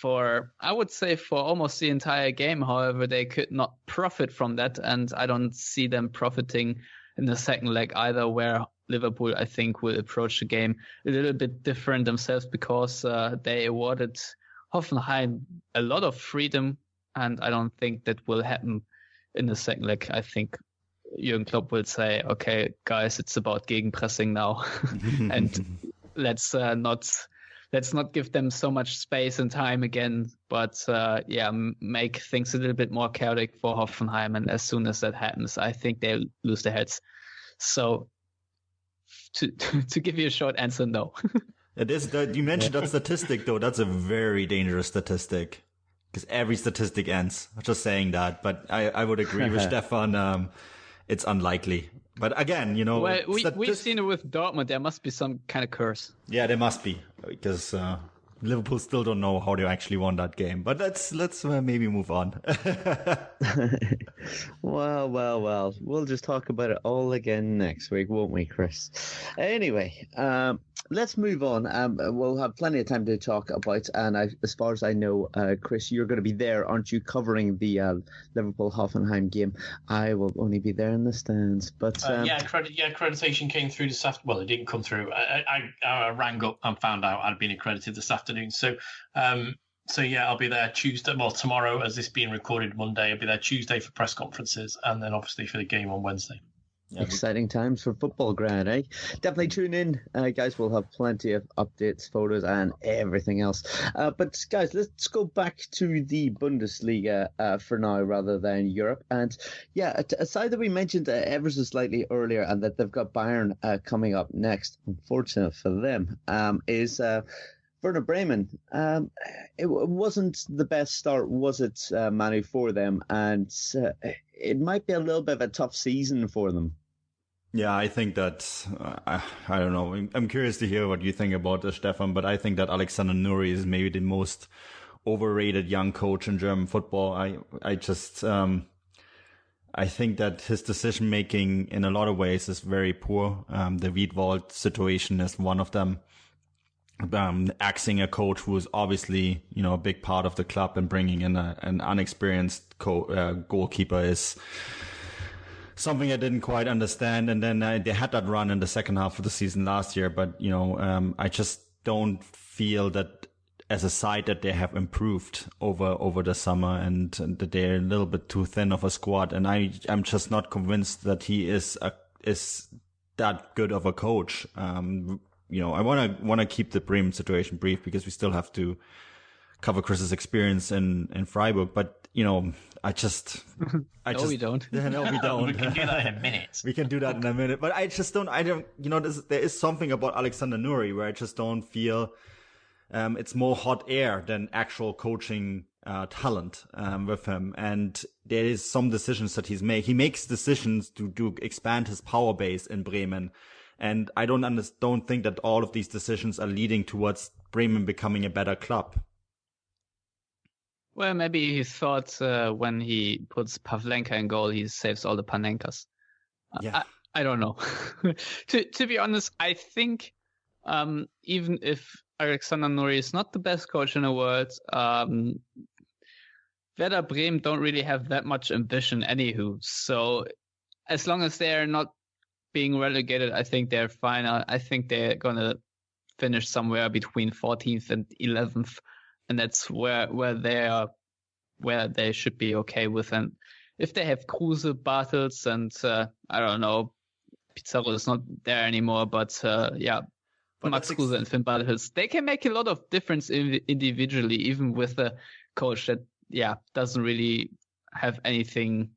I would say for almost the entire game. However, they could not profit from that, and I don't see them profiting in the second leg either, where Liverpool, I think, will approach the game a little bit different themselves, because they awarded Hoffenheim a lot of freedom, and I don't think that will happen in the second leg. I think Jurgen Klopp will say, okay, guys, it's about Gegenpressing now, and let's not give them so much space and time again, but make things a little bit more chaotic for Hoffenheim. And as soon as that happens, I think they'll lose their heads. So to give you a short answer, no. It is that you mentioned that statistic, though. That's a very dangerous statistic, because every statistic ends. I'm just saying that, but I would agree with Stefan. It's unlikely. But again, well, we've seen it with Dortmund. There must be some kind of curse. Yeah, there must be, because Liverpool still don't know how they actually won that game. But let's maybe move on. Well. We'll just talk about it all again next week, won't we, Chris? Anyway, let's move on. We'll have plenty of time to talk about, and as far as I know, Chris, you're going to be there, aren't you, covering the Liverpool-Hoffenheim game? I will only be there in the stands. But accreditation came through this afternoon. Well, it didn't come through. I rang up and found out I'd been accredited this afternoon. So I'll be there Tuesday. Well, tomorrow, as this being recorded Monday, I'll be there Tuesday for press conferences, and then obviously for the game on Wednesday. Yeah, exciting times for football ground, eh? Definitely tune in, guys. We'll have plenty of updates, photos, and everything else. But guys, let's go back to the Bundesliga for now, rather than Europe. And yeah, a side that we mentioned ever so slightly earlier, and that they've got Bayern coming up next. Unfortunate for them, is Werder Bremen. It wasn't the best start, was it, Manu, for them? And it might be a little bit of a tough season for them. Yeah, I think that, I don't know. I'm curious to hear what you think about this, Stefan, but I think that Alexander Nuri is maybe the most overrated young coach in German football. I think that his decision making in a lot of ways is very poor. The Wiedwald situation is one of them. Axing a coach who is obviously, a big part of the club, and bringing in an unexperienced goalkeeper is something I didn't quite understand. And then they had that run in the second half of the season last year, but I just don't feel that as a side that they have improved over the summer, and that they're a little bit too thin of a squad. And I'm just not convinced that he is that good of a coach. I want to keep the Bremen situation brief, because we still have to cover Chris's experience in Freiburg. But we don't. No, we don't. We can do that in a minute. We can do that in a minute. But I just don't. There is something about Alexander Nuri where I just don't feel it's more hot air than actual coaching talent with him. And there is some decisions that he makes decisions to expand his power base in Bremen. And I don't think that all of these decisions are leading towards Bremen becoming a better club. Well, maybe he thought when he puts Pavlenka in goal, he saves all the Panenkas. Yeah. I don't know. To be honest, I think even if Alexander Nuri is not the best coach in the world, Werder Bremen don't really have that much ambition anywho. So as long as they're not being relegated, I think they're fine. I think they're going to finish somewhere between 14th and 11th. And that's where they should be okay with. And if they have Kruse, Bartels, and I don't know, Pizarro is not there anymore, but Max Kruse and Finn Bartels, they can make a lot of difference individually, even with a coach that doesn't really have anything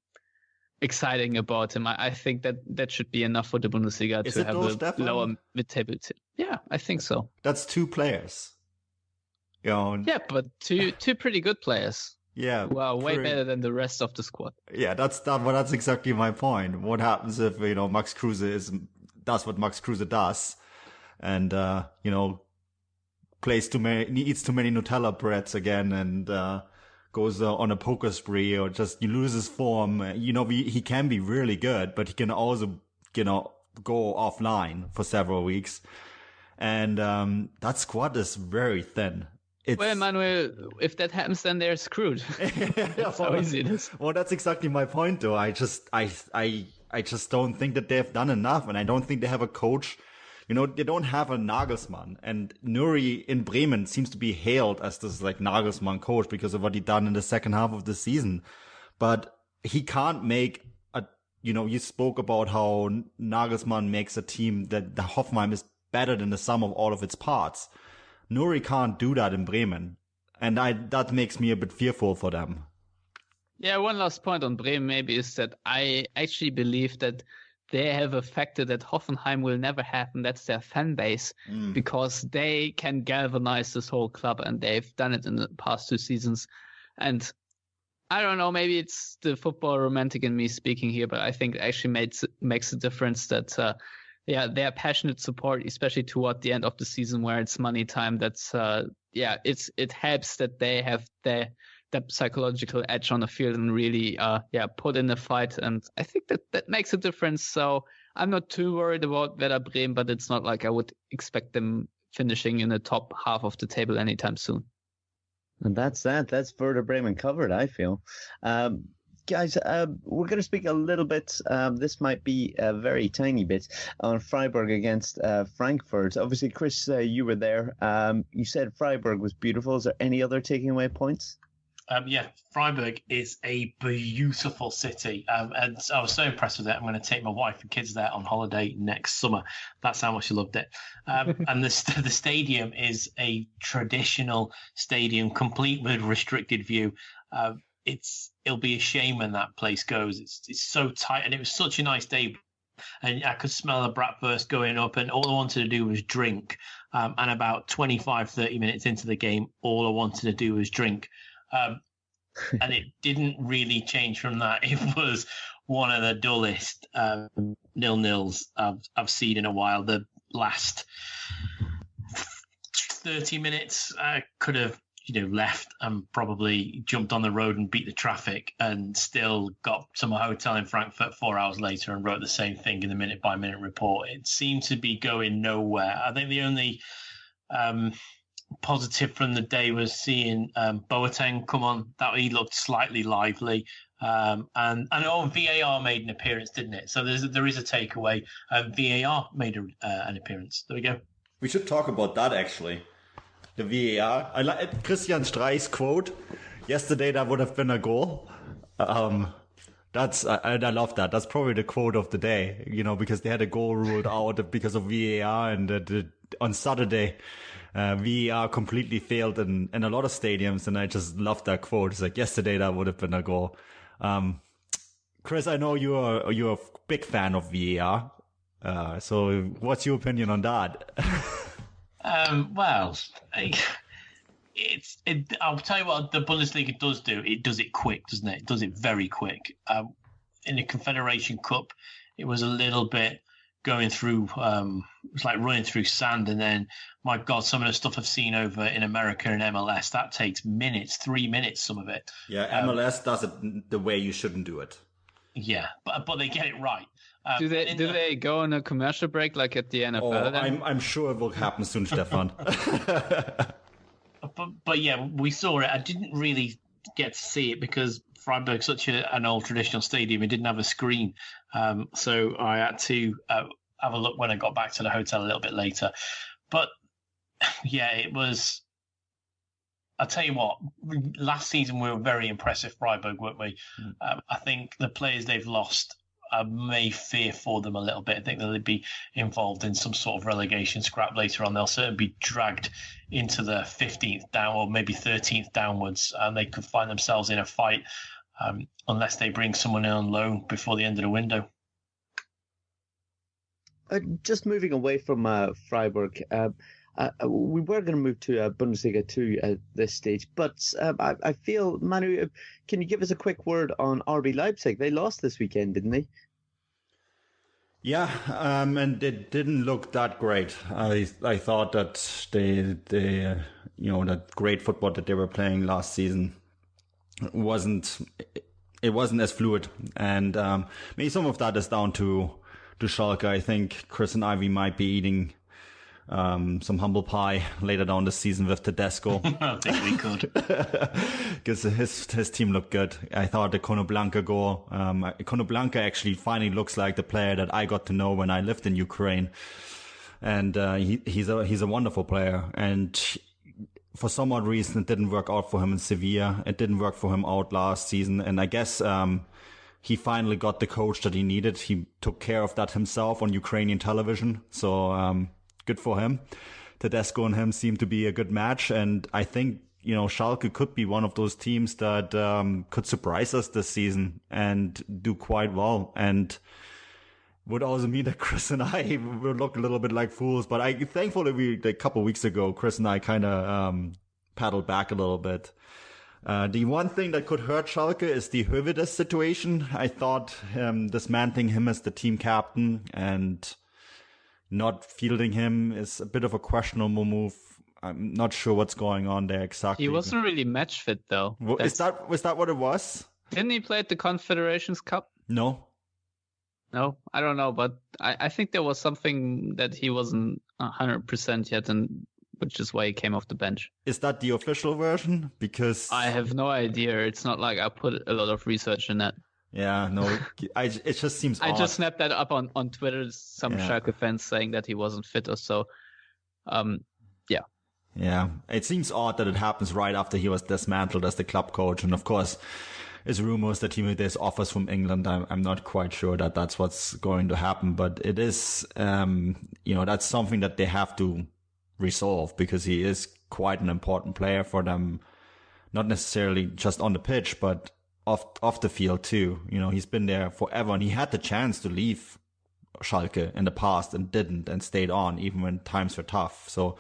exciting about him. I think that should be enough for the Bundesliga to have a lower mid-table team. Yeah, I think so. That's two players. Yeah, but two pretty good players. Yeah. Well, way better than the rest of the squad. Yeah, that's exactly my point. What happens if, Max Kruse does what Max Kruse does, and, eats too many Nutella breads again, and, goes on a poker spree, or just loses form. He can be really good, but he can also, go offline for several weeks. And that squad is very thin. Well, Manuel, if that happens, then they're screwed. That's how easy it is. Well, that's exactly my point, though. I just don't think that they've done enough, and I don't think they have a coach. You know, they don't have a Nagelsmann, and Nuri in Bremen seems to be hailed as this like Nagelsmann coach because of what he done in the second half of the season. But he can't make you spoke about how Nagelsmann makes a team that the Hoffenheim is better than the sum of all of its parts. Nuri can't do that in Bremen. And that makes me a bit fearful for them. Yeah, one last point on Bremen maybe is that I actually believe that they have a factor that Hoffenheim will never have, and that's their fan base, because they can galvanize this whole club, and they've done it in the past 2 seasons. And I don't know, maybe it's the football romantic in me speaking here, but I think it actually makes a difference that, their passionate support, especially toward the end of the season where it's money time, that's, it helps that they have that psychological edge on the field and really, put in the fight. And I think that makes a difference. So I'm not too worried about Werder Bremen, but it's not like I would expect them finishing in the top half of the table anytime soon. And that's that. That's Werder Bremen covered, I feel. Guys, we're going to speak a little bit, this might be a very tiny bit, on Freiburg against Frankfurt. Obviously, Chris, you were there. You said Freiburg was beautiful. Is there any other taking away points? Freiburg is a beautiful city. And I was so impressed with it. I'm going to take my wife and kids there on holiday next summer. That's how much I loved it. And the stadium is a traditional stadium, complete with restricted view. It'll be a shame when that place goes. It's so tight, and it was such a nice day. And I could smell the bratwurst going up, and all I wanted to do was drink. And about 25-30 minutes into the game, all I wanted to do was drink. And it didn't really change from that. It was one of the dullest 0-0s I've seen in a while. The last 30 minutes could have left and probably jumped on the road and beat the traffic, and still got to my hotel in Frankfurt 4 hours later and wrote the same thing in the minute-by-minute report. It seemed to be going nowhere. I think the only positive from the day was seeing Boateng come on. That he looked slightly lively, and VAR made an appearance, didn't it? So there is a takeaway. VAR made an appearance. There we go. We should talk about that actually. The VAR. I like Christian Streich's quote. Yesterday that would have been a goal. I love that. That's probably the quote of the day. Because they had a goal ruled out because of VAR, and on Saturday. VAR completely failed in a lot of stadiums, and I just love that quote. It's like, yesterday that would have been a goal. Chris, I know you're a big fan of VAR. So what's your opinion on that? I'll tell you what the Bundesliga does do. It does it quick, doesn't it? It does it very quick. In the Confederation Cup, it was a little bit going through, it's like running through sand. And then, my God, some of the stuff I've seen over in America and MLS, that takes minutes, 3 minutes, some of it. Yeah, MLS does it the way you shouldn't do it. Yeah, but they get it right. Do they go on a commercial break like at the NFL? I'm sure it will happen soon, Stefan. But yeah, we saw it. I didn't really get to see it because Freiburg's such an old traditional stadium. It didn't have a screen, so I had to have a look when I got back to the hotel a little bit later. But yeah, it was. I'll tell you what. Last season we were very impressive, Freiburg, weren't we? I think the players they've lost, I may fear for them a little bit. I think they'll be involved in some sort of relegation scrap later on. They'll certainly be dragged into the 15th down or maybe 13th downwards, and they could find themselves in a fight unless they bring someone in on loan before the end of the window. Just moving away from Freiburg, we were going to move to Bundesliga 2 at this stage, but I feel, Manu, can you give us a quick word on RB Leipzig? They lost this weekend, didn't they? Yeah, and it didn't look that great. I thought that that great football that they were playing last season wasn't as fluid, and maybe some of that is down to Schalke. I think Chris and Ivy might be eating some humble pie later down the season with Tedesco. I think we could. Because his team looked good. I thought the Konoblanka goal, Konoblanka actually finally looks like the player that I got to know when I lived in Ukraine. And he's a wonderful player. And for some odd reason, it didn't work out for him in Sevilla. It didn't work for him out last season. And I guess he finally got the coach that he needed. He took care of that himself on Ukrainian television. So good for him. Tedesco and him seem to be a good match. And I think, Schalke could be one of those teams that could surprise us this season and do quite well. And would also mean that Chris and I will look a little bit like fools. But thankfully, a couple of weeks ago, Chris and I kind of paddled back a little bit. The one thing that could hurt Schalke is the Hövedes situation. I thought dismantling him as the team captain and not fielding him is a bit of a questionable move. I'm not sure what's going on there exactly. He wasn't really match fit though. Was that what it was? Didn't he play at the Confederations Cup? No, I don't know, but I think there was something that he wasn't 100% yet, and which is why he came off the bench. Is that the official version? Because I have no idea. It's not like I put a lot of research in that. Yeah, no, it just seems odd. I just snapped that up on Twitter. Some Schalke fans saying that he wasn't fit or so. Yeah. Yeah, it seems odd that it happens right after he was dismantled as the club coach. And of course, there's rumors that there's offers from England. I'm not quite sure that that's what's going to happen, but it is, that's something that they have to resolve because he is quite an important player for them. Not necessarily just on the pitch, but off the field too. He's been there forever and he had the chance to leave Schalke in the past and didn't and stayed on even when times were tough. So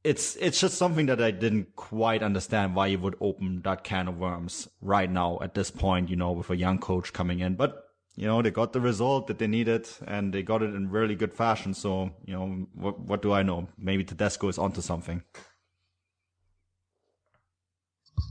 it's just something that I didn't quite understand why you would open that can of worms right now at this point, with a young coach coming in. But, they got the result that they needed and they got it in really good fashion. So, what do I know? Maybe Tedesco is onto something.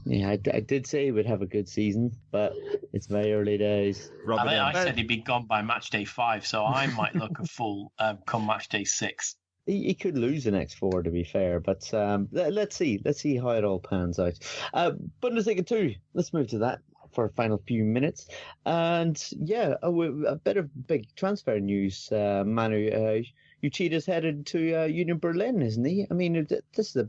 Yeah, I did say he would have a good season, but it's very early days. I said he'd be gone by match day 5, so I might look a fool come match day 6. He could lose the next 4, to be fair, but let's see how it all pans out. Bundesliga 2, let's move to that for a final few minutes. And yeah, a bit of big transfer news, Manu. Uchida's headed to Union Berlin, isn't he? I mean, this is a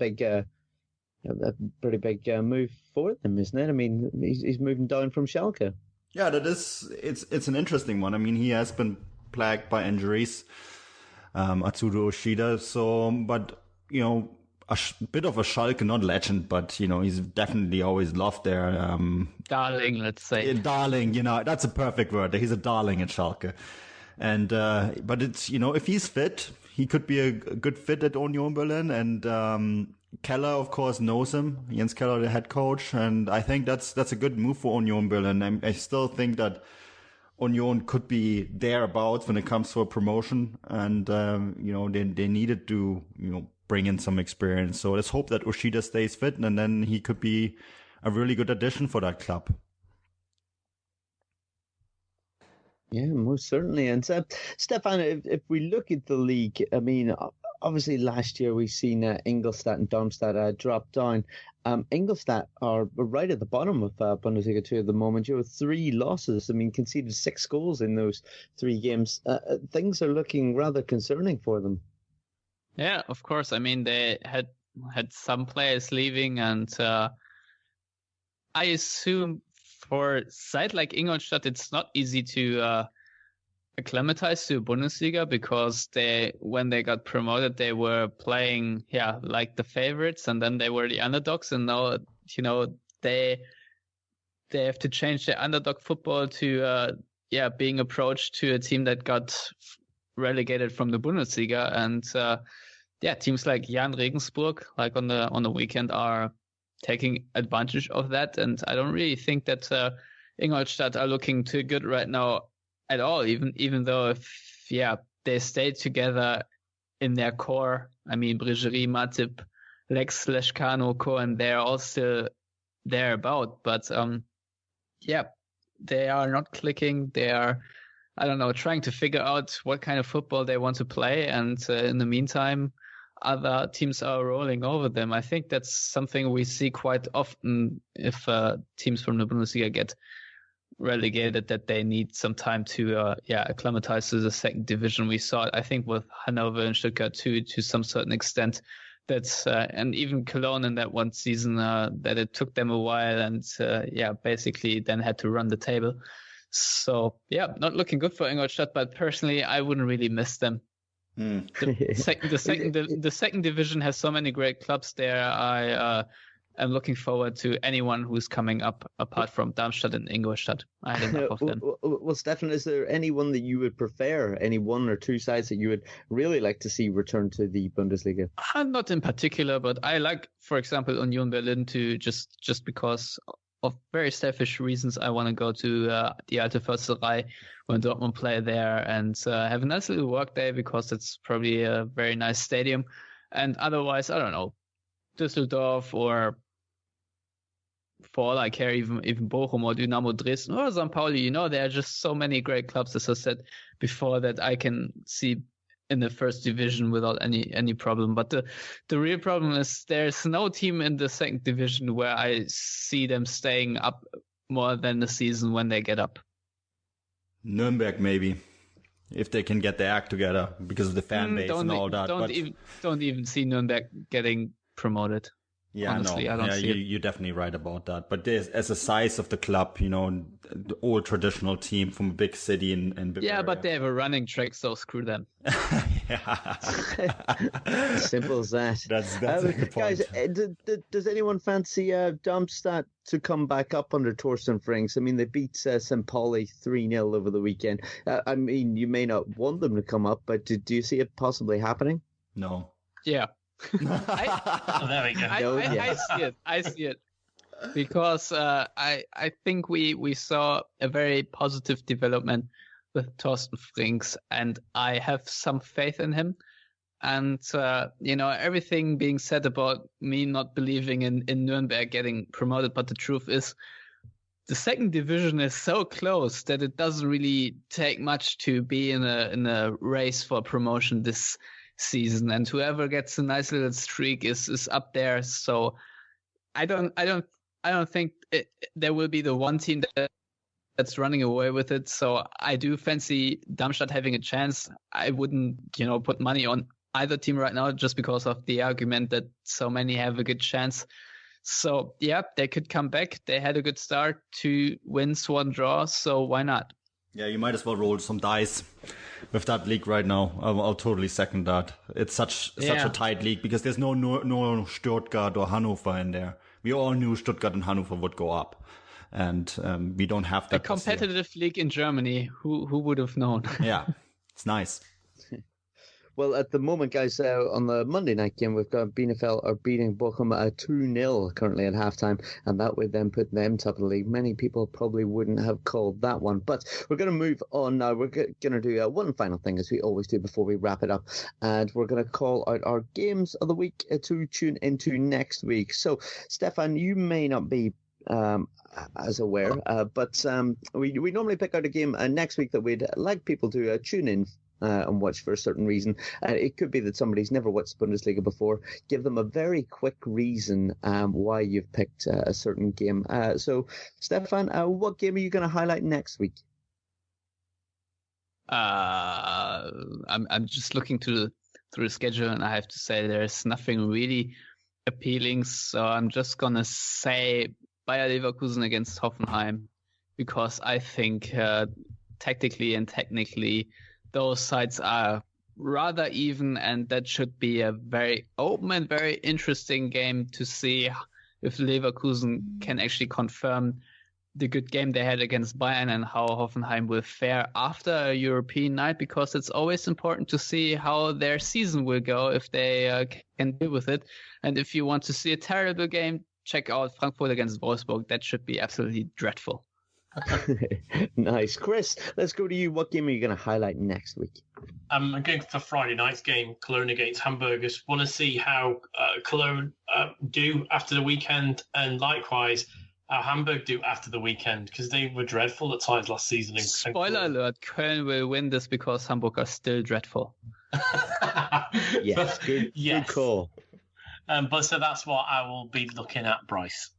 pretty big move for them, isn't it? I mean, he's moving down from Schalke. Yeah, it's an interesting one. I mean, he has been plagued by injuries, Atsudo Ushida. So, but a bit of a Schalke, not legend, but he's definitely always loved there. Darling, let's say. Darling, that's a perfect word. He's a darling at Schalke, and but it's if he's fit, he could be a good fit at Union Berlin, and Keller, of course, knows him. Jens Keller, the head coach, and I think that's a good move for Union Berlin. I still think that Union could be thereabouts when it comes to a promotion, and they needed to bring in some experience. So let's hope that Ushida stays fit, and then he could be a really good addition for that club. Yeah, most certainly. And Stefan, if we look at the league, I mean, obviously last year we've seen Ingolstadt and Darmstadt drop down. Ingolstadt are right at the bottom of Bundesliga 2 at the moment. 3 losses. I mean, conceded 6 goals in those 3 games. Things are looking rather concerning for them. Yeah, of course. I mean, they had some players leaving, and I assume for a side like Ingolstadt, it's not easy to acclimatize to Bundesliga, because when they got promoted, they were playing like the favorites, and then they were the underdogs, and now they have to change their underdog football to being approached to a team that got relegated from the Bundesliga. And teams like Jan Regensburg, like on the weekend, are taking advantage of that, and I don't really think that Ingolstadt are looking too good right now at all, even though if they stay together in their core. I mean, Brigerie, Matip, Lex, Leshkano, Cohen, they're all still thereabout, but they are not clicking. They are I don't know, trying to figure out what kind of football they want to play. And in the meantime, other teams are rolling over them. I think that's something we see quite often if teams from the Bundesliga get relegated, that they need some time to acclimatize to the second division. We saw it, I think, with Hannover and Stuttgart too, to some certain extent. That's and even Cologne in that one season, that it took them a while, and basically then had to run the table. So not looking good for Ingolstadt, but personally I wouldn't really miss them. The second division has so many great clubs there. I am looking forward to anyone who's coming up apart from Darmstadt and Ingolstadt. I had enough of them. Well, Stefan, is there anyone that you would prefer? Any one or two sides that you would really like to see return to the Bundesliga? Not in particular, but I like, for example, Union Berlin to just because of very selfish reasons. I want to go to the Alte Försterei when Dortmund play there and have a nice little work day, because it's probably a very nice stadium. And otherwise, I don't know, Düsseldorf, or for all I care, even Bochum or Dynamo Dresden or St. Pauli. There are just so many great clubs, as I said before, that I can see in the first division without any problem. But the real problem is there's no team in the second division where I see them staying up more than the season when they get up. Nuremberg, maybe, if they can get their act together because of the fan base and all that. Don't even see Nuremberg getting promoted. Yeah, honestly, I don't see it. You're definitely right about that. But as a size of the club, the old traditional team from a big city in Bavaria. Yeah, but they have a running track, so screw them. Simple as that. That's a good point. Guys, does anyone fancy Darmstadt to come back up under Torsten Frings? I mean, they beat St. Pauli 3-0 over the weekend. I mean, you may not want them to come up, but do you see it possibly happening? No. Yeah. There we go. I see it because I think we saw a very positive development with Torsten Frings, and I have some faith in him. And everything being said about me not believing in Nuremberg getting promoted, but the truth is, the second division is so close that it doesn't really take much to be in a race for promotion this season, and whoever gets a nice little streak is up there. So I don't think there will be the one team that's running away with it. So I do fancy Darmstadt having a chance. I wouldn't put money on either team right now, just because of the argument that so many have a good chance. So they could come back. They had a good start, 2 wins, 1 draw, so why not? Yeah, you might as well roll some dice with that league right now. I'll totally second that. It's such a tight league because there's no Stuttgart or Hannover in there. We all knew Stuttgart and Hannover would go up, and we don't have that. A competitive league in Germany. Who would have known? Yeah, it's nice. Well, at the moment, guys, on the Monday night game, we've got Bielefeld are beating Bochum 2-0 currently at halftime, and that would then put them top of the league. Many people probably wouldn't have called that one, but we're going to move on now. We're going to do one final thing, as we always do before we wrap it up, and we're going to call out our games of the week to tune into next week. So, Stefan, you may not be as aware, but we normally pick out a game next week that we'd like people to tune in and watch for a certain reason. It could be that somebody's never watched Bundesliga before. Give them a very quick reason why you've picked a certain game. So, Stefan, what game are you going to highlight next week? I'm just looking through the schedule, and I have to say there's nothing really appealing. So I'm just going to say Bayer Leverkusen against Hoffenheim, because I think tactically and technically those sides are rather even, and that should be a very open and very interesting game to see if Leverkusen can actually confirm the good game they had against Bayern and how Hoffenheim will fare after a European night, because it's always important to see how their season will go if they can deal with it. And if you want to see a terrible game, check out Frankfurt against Wolfsburg. That should be absolutely dreadful. Nice. Chris, let's go to you. What game are you going to highlight next week? I'm going for Friday night's game, Cologne against Hamburg. I just want to see how Cologne do after the weekend, and likewise how Hamburg do after the weekend, because they were dreadful at times last season. Spoiler alert, Köln will win this because Hamburg are still dreadful. Yes, good call. But so that's what I will be looking at, Bryce.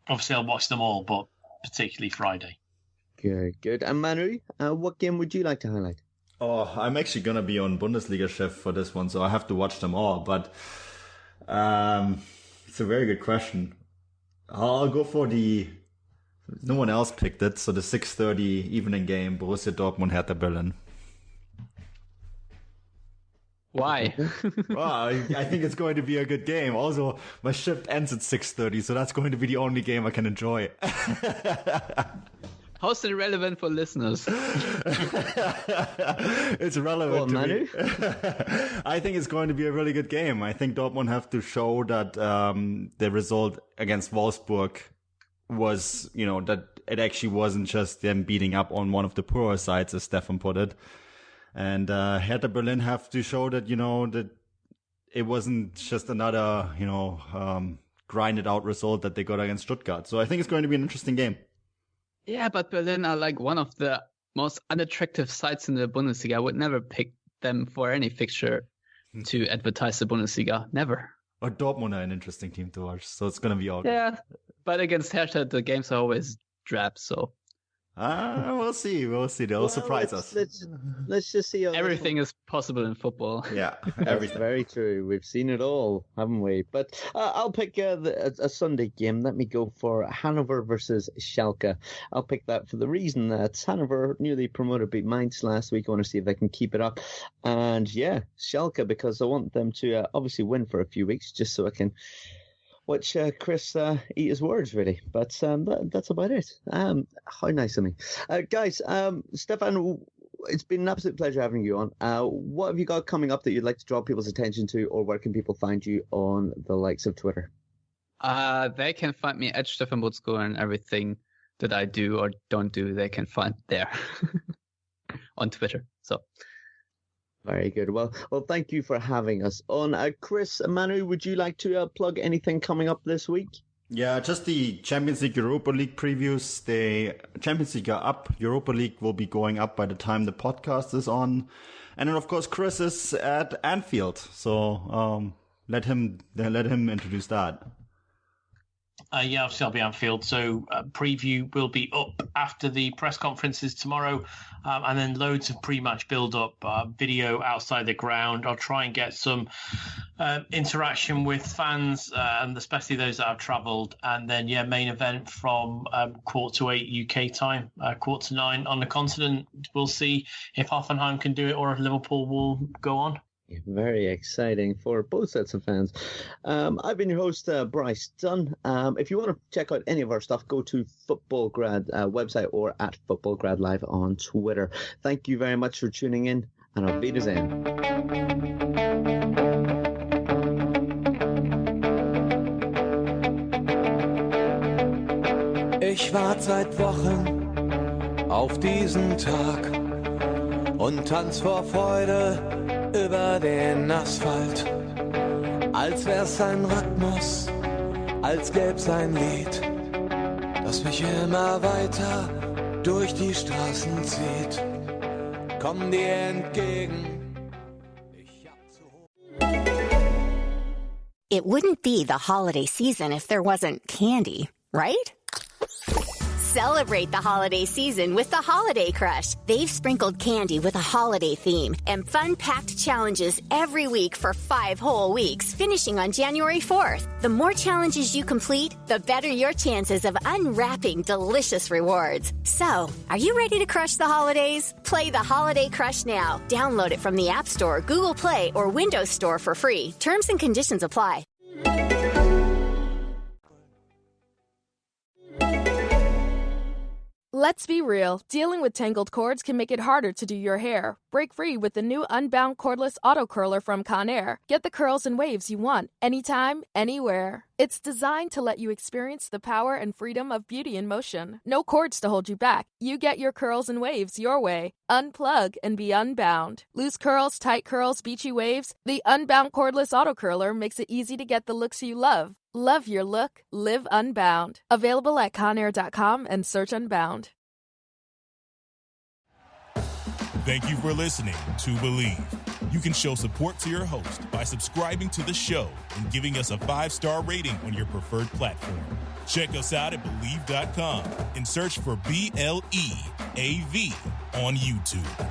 Obviously, I'll watch them all, but particularly Friday. Good. And Manu, what game would you like to highlight? Oh, I'm actually going to be on Bundesliga shift for this one, so I have to watch them all. But it's a very good question. I'll go for no one else picked it, so the 6:30 evening game, Borussia Dortmund, Hertha Berlin. Why? Well, I think it's going to be a good game. Also, my shift ends at 6:30, so that's going to be the only game I can enjoy. How's it relevant for listeners? It's relevant to me. I think it's going to be a really good game. I think Dortmund have to show that the result against Wolfsburg was, that it actually wasn't just them beating up on one of the poorer sides, as Stefan put it. And Hertha Berlin have to show that, that it wasn't just another, grinded out result that they got against Stuttgart. So I think it's going to be an interesting game. Yeah, but Berlin are like one of the most unattractive sides in the Bundesliga. I would never pick them for any fixture to advertise the Bundesliga. Never. Or Dortmund are an interesting team to watch, so it's going to be all good. Yeah, but against Hertha, the games are always drab, so... we'll see. They'll surprise us. Let's just see. Everything is possible in football. Yeah, everything. Very true. We've seen it all, haven't we? But I'll pick a Sunday game. Let me go for Hanover versus Schalke. I'll pick that for the reason that Hanover, newly promoted, beat Mainz last week. I want to see if they can keep it up. And yeah, Schalke, because I want them to obviously win for a few weeks, just so I can watch Chris eat his words, really. But that's about it. How nice of me. Guys, Stefan, it's been an absolute pleasure having you on. What have you got coming up that you'd like to draw people's attention to, or where can people find you on the likes of Twitter? They can find me at Stefan Buczko, and everything that I do or don't do, they can find there on Twitter. So... Very good. Well, thank you for having us on. Chris, Manu, would you like to plug anything coming up this week? Yeah, just the Champions League, Europa League previews. The Champions League are up. Europa League will be going up by the time the podcast is on. And then, of course, Chris is at Anfield. So let him introduce that. Yeah, obviously I'll be Anfield. So preview will be up after the press conferences tomorrow. And then loads of pre-match build-up, video outside the ground. I'll try and get some interaction with fans, and especially those that have travelled. And then, main event from 8:15 UK time, 8:45 on the continent. We'll see if Hoffenheim can do it or if Liverpool will go on. Very exciting for both sets of fans. I've been your host, Bryce Dunn. If you want to check out any of our stuff, go to Footballgrad website or at Footballgrad Live on Twitter. Thank you very much for tuning in, and auf Wiedersehen. Ich warte seit Wochen auf diesen Tag und tanz vor Freude über den Asphalt, als wär's ein Rhythmus, als gäb's ein Lied, das mich immer weiter durch die Straßen zieht. Komm dir entgegen. It wouldn't be the holiday season if there wasn't candy, right? Celebrate the holiday season with the Holiday Crush. They've sprinkled candy with a holiday theme and fun-packed challenges every week for 5 whole weeks, finishing on January 4th. The more challenges you complete, the better your chances of unwrapping delicious rewards. So, are you ready to crush the holidays? Play the Holiday Crush now. Download it from the App Store, Google Play, or Windows Store for free. Terms and conditions apply. Let's be real, dealing with tangled cords can make it harder to do your hair. Break free with the new Unbound Cordless Auto Curler from Conair. Get the curls and waves you want, anytime, anywhere. It's designed to let you experience the power and freedom of beauty in motion. No cords to hold you back. You get your curls and waves your way. Unplug and be unbound. Loose curls, tight curls, beachy waves. The Unbound Cordless Auto Curler makes it easy to get the looks you love. Love your look, live Unbound. Available at conair.com and search Unbound. Thank you for listening to Believe. You can show support to your host by subscribing to the show and giving us a 5-star rating on your preferred platform. Check us out at Believe.com and search for BLEAV on YouTube.